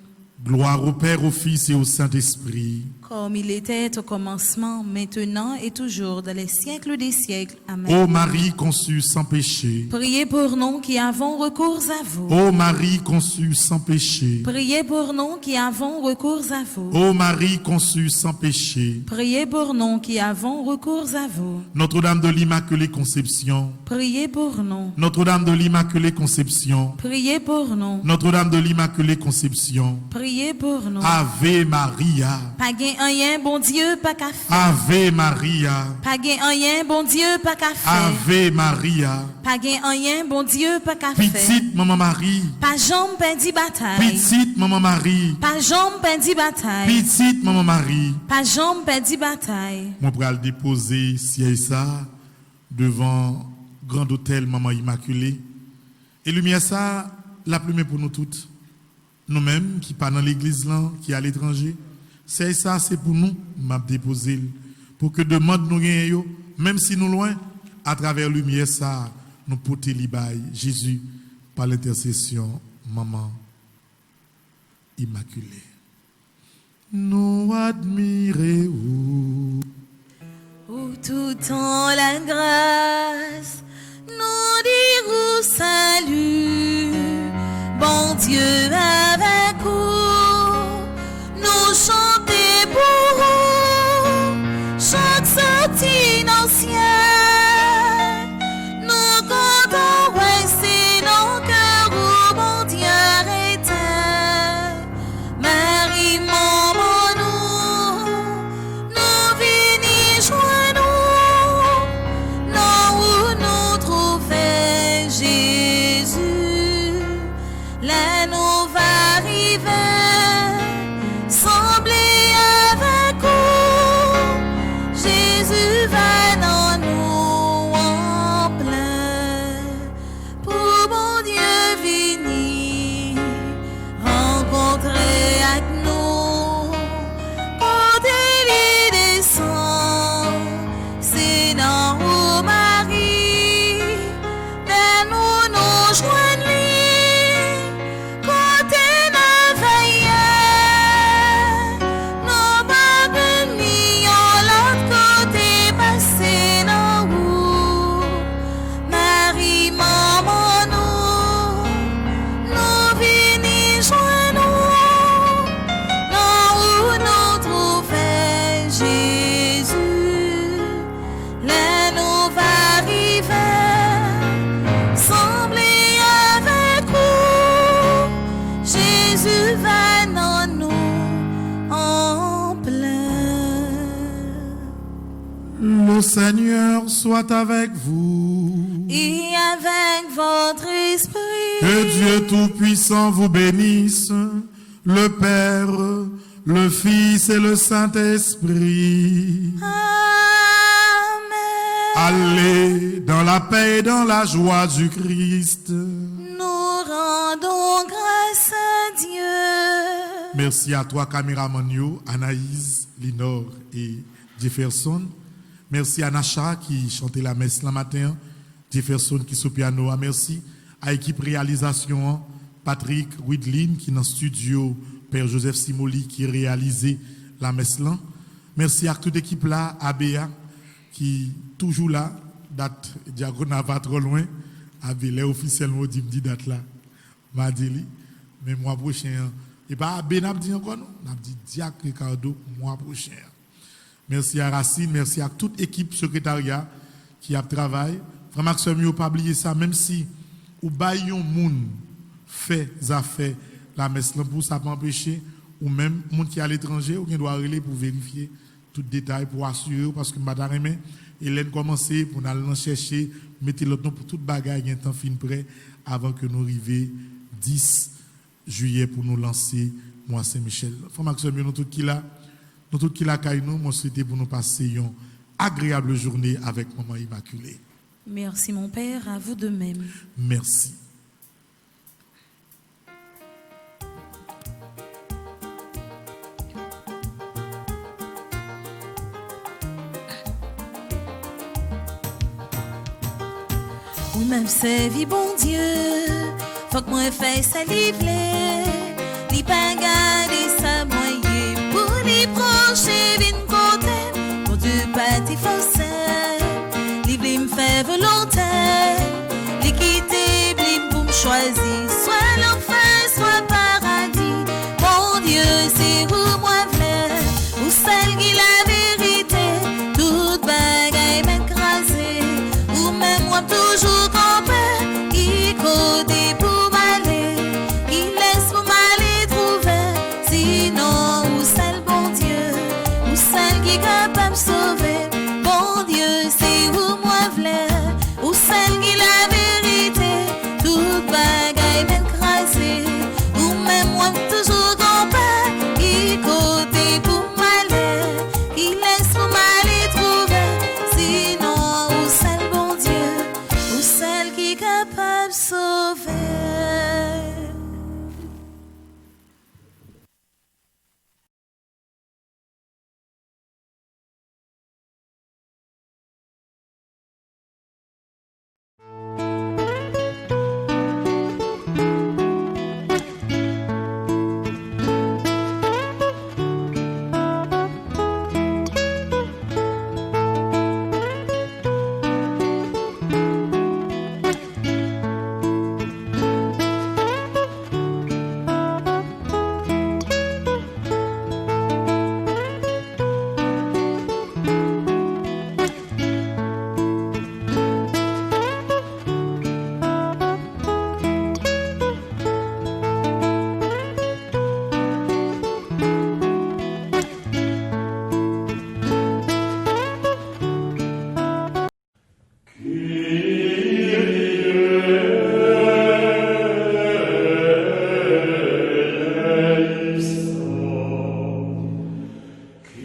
Speaker 4: Gloire au Père, au Fils et au Saint-Esprit.
Speaker 3: Comme il était au commencement, maintenant et toujours, dans les siècles des siècles. Amen.
Speaker 4: Ô Marie conçue sans péché.
Speaker 3: Priez pour nous qui avons recours à vous.
Speaker 4: Ô Marie conçue sans péché.
Speaker 3: Priez pour nous qui avons recours à vous.
Speaker 4: Ô Marie conçue sans péché.
Speaker 3: Priez pour nous qui avons recours à vous.
Speaker 4: Notre-Dame de l'Immaculée Conception.
Speaker 3: Priez pour nous.
Speaker 4: Notre-Dame de l'Immaculée Conception.
Speaker 3: Priez pour nous.
Speaker 4: Notre-Dame de l'Immaculée Conception.
Speaker 3: Priez pour nous.
Speaker 4: Ave Maria.
Speaker 3: Pas gain rien, bon Dieu, pas qu'à faire.
Speaker 4: Ave Maria.
Speaker 3: Pas gain rien, bon Dieu, pas qu'à faire.
Speaker 4: Ave Maria.
Speaker 3: Pas gain rien, bon Dieu, pas qu'à faire.
Speaker 4: Petite Maman Marie.
Speaker 3: Pas jambe perdu bataille.
Speaker 4: Petite Maman Marie.
Speaker 3: Pas jambe perdu bataille.
Speaker 4: Petite Maman Marie.
Speaker 3: Pas jambe perdu bataille.
Speaker 4: Moi, pour aller déposer siège ça devant Grand Hôtel Maman Immaculée. Et lumière ça, la plume pour nous toutes. Nous-mêmes qui pas dans l'église là, qui à l'étranger, C'est ça, c'est pour nous, m'a déposé. Pour que demande nous gagnons, même si nous loin, à travers lumière, ça, nous porter l'ibay. Jésus, par l'intercession, maman immaculée. Nous admirons.
Speaker 3: Où tout en la grâce, nous dirons salut, bon Dieu avec vous, nous chanter pour vous, chaque sortie dans le ciel, nous comptons c'est nos cœurs où bon Dieu était, Marie maman nous venons joindre là où nous trouvons Jésus, là nous va arriver, sembler avec vous, Jésus va dans nous en plein, pour bon Dieu venir, rencontrer avec nous, porter les descend, c'est dans où Marie, vers nous nous joignent lui, côté nos veillères, nos babes mis en l'autre côté, passé dans où Marie, maman, nous venons joindre là où nous trouvons Jésus, là nous va arriver, sembler avec vous, Jésus va dans nous en plein.
Speaker 4: Le Seigneur soit avec vous.
Speaker 3: Et avec votre esprit,
Speaker 4: Que Dieu Tout-Puissant vous bénisse, le Père, le Fils et le Saint-Esprit.
Speaker 3: Amen.
Speaker 4: Allez dans la paix et dans la joie du Christ.
Speaker 3: Nous rendons grâce à Dieu.
Speaker 4: Merci à toi, caméraman yo, Anaïs, Linor et Jefferson. Merci à Nacha qui chantait la messe le matin. Jefferson qui est au piano. Merci à l'équipe réalisation, Patrick Widlin qui est dans le studio, Père Joseph Simoli qui réalisé la messe là. Merci à toute l'équipe là, ABA qui toujours là, date diagonale va trop loin. ABA officiellement dit date là. M'a dit mais mois prochain et pas ABA n'a dit encore non, n'a dit Diac Ricardo mois prochain. Merci à Racine, merci à toute équipe secrétariat qui a travaillé. Frère Maxime, il pas oublier ça, même si ou baillon moun fait affaires la messe là pour ça pas empêcher ou même monde qui est à l'étranger ou qui doit aller pour vérifier tout détail pour assurer parce que madame Aimé Hélène commencé pour aller chercher mettre l'autre nom pour toute bagaille un temps fin prêt avant que nous arrivions 10 juillet pour nous lancer mois Saint-Michel. Frère Maxime, nous tout qui là nous tout qui la caille nous, moi souhaiter pour nous passer une agréable journée avec Maman Immaculée.
Speaker 3: Merci mon Père, à vous de même.
Speaker 4: Merci.
Speaker 3: Oui, même servi bon Dieu, faut que moi fasse ça livrer, li pas garder sa moyen pour les proches vin côté, pour Dieu pas t'y forcer, li vle me faire volontaire, li quitter bli pour me choisir, soit l'enfer, soit paradis, mon Dieu c'est où moi v'lais, ou celle qui la vérité, toute bagaille m'écraser, ou même moi toujours camper, qui côté pour m'aller, qui laisse pour m'aller trouver, sinon où celle bon Dieu, ou celle qui est capable de sauver, bon Dieu c'est où moi v'lais, ou celle qui la vérité, toute bagaille m'écraser, ou même moi toujours camper, qui côté pour m'aller, qui laisse pour m'aller trouver, sinon où celle bon Dieu, ou celle qui est capable de sauver.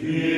Speaker 6: Kyrie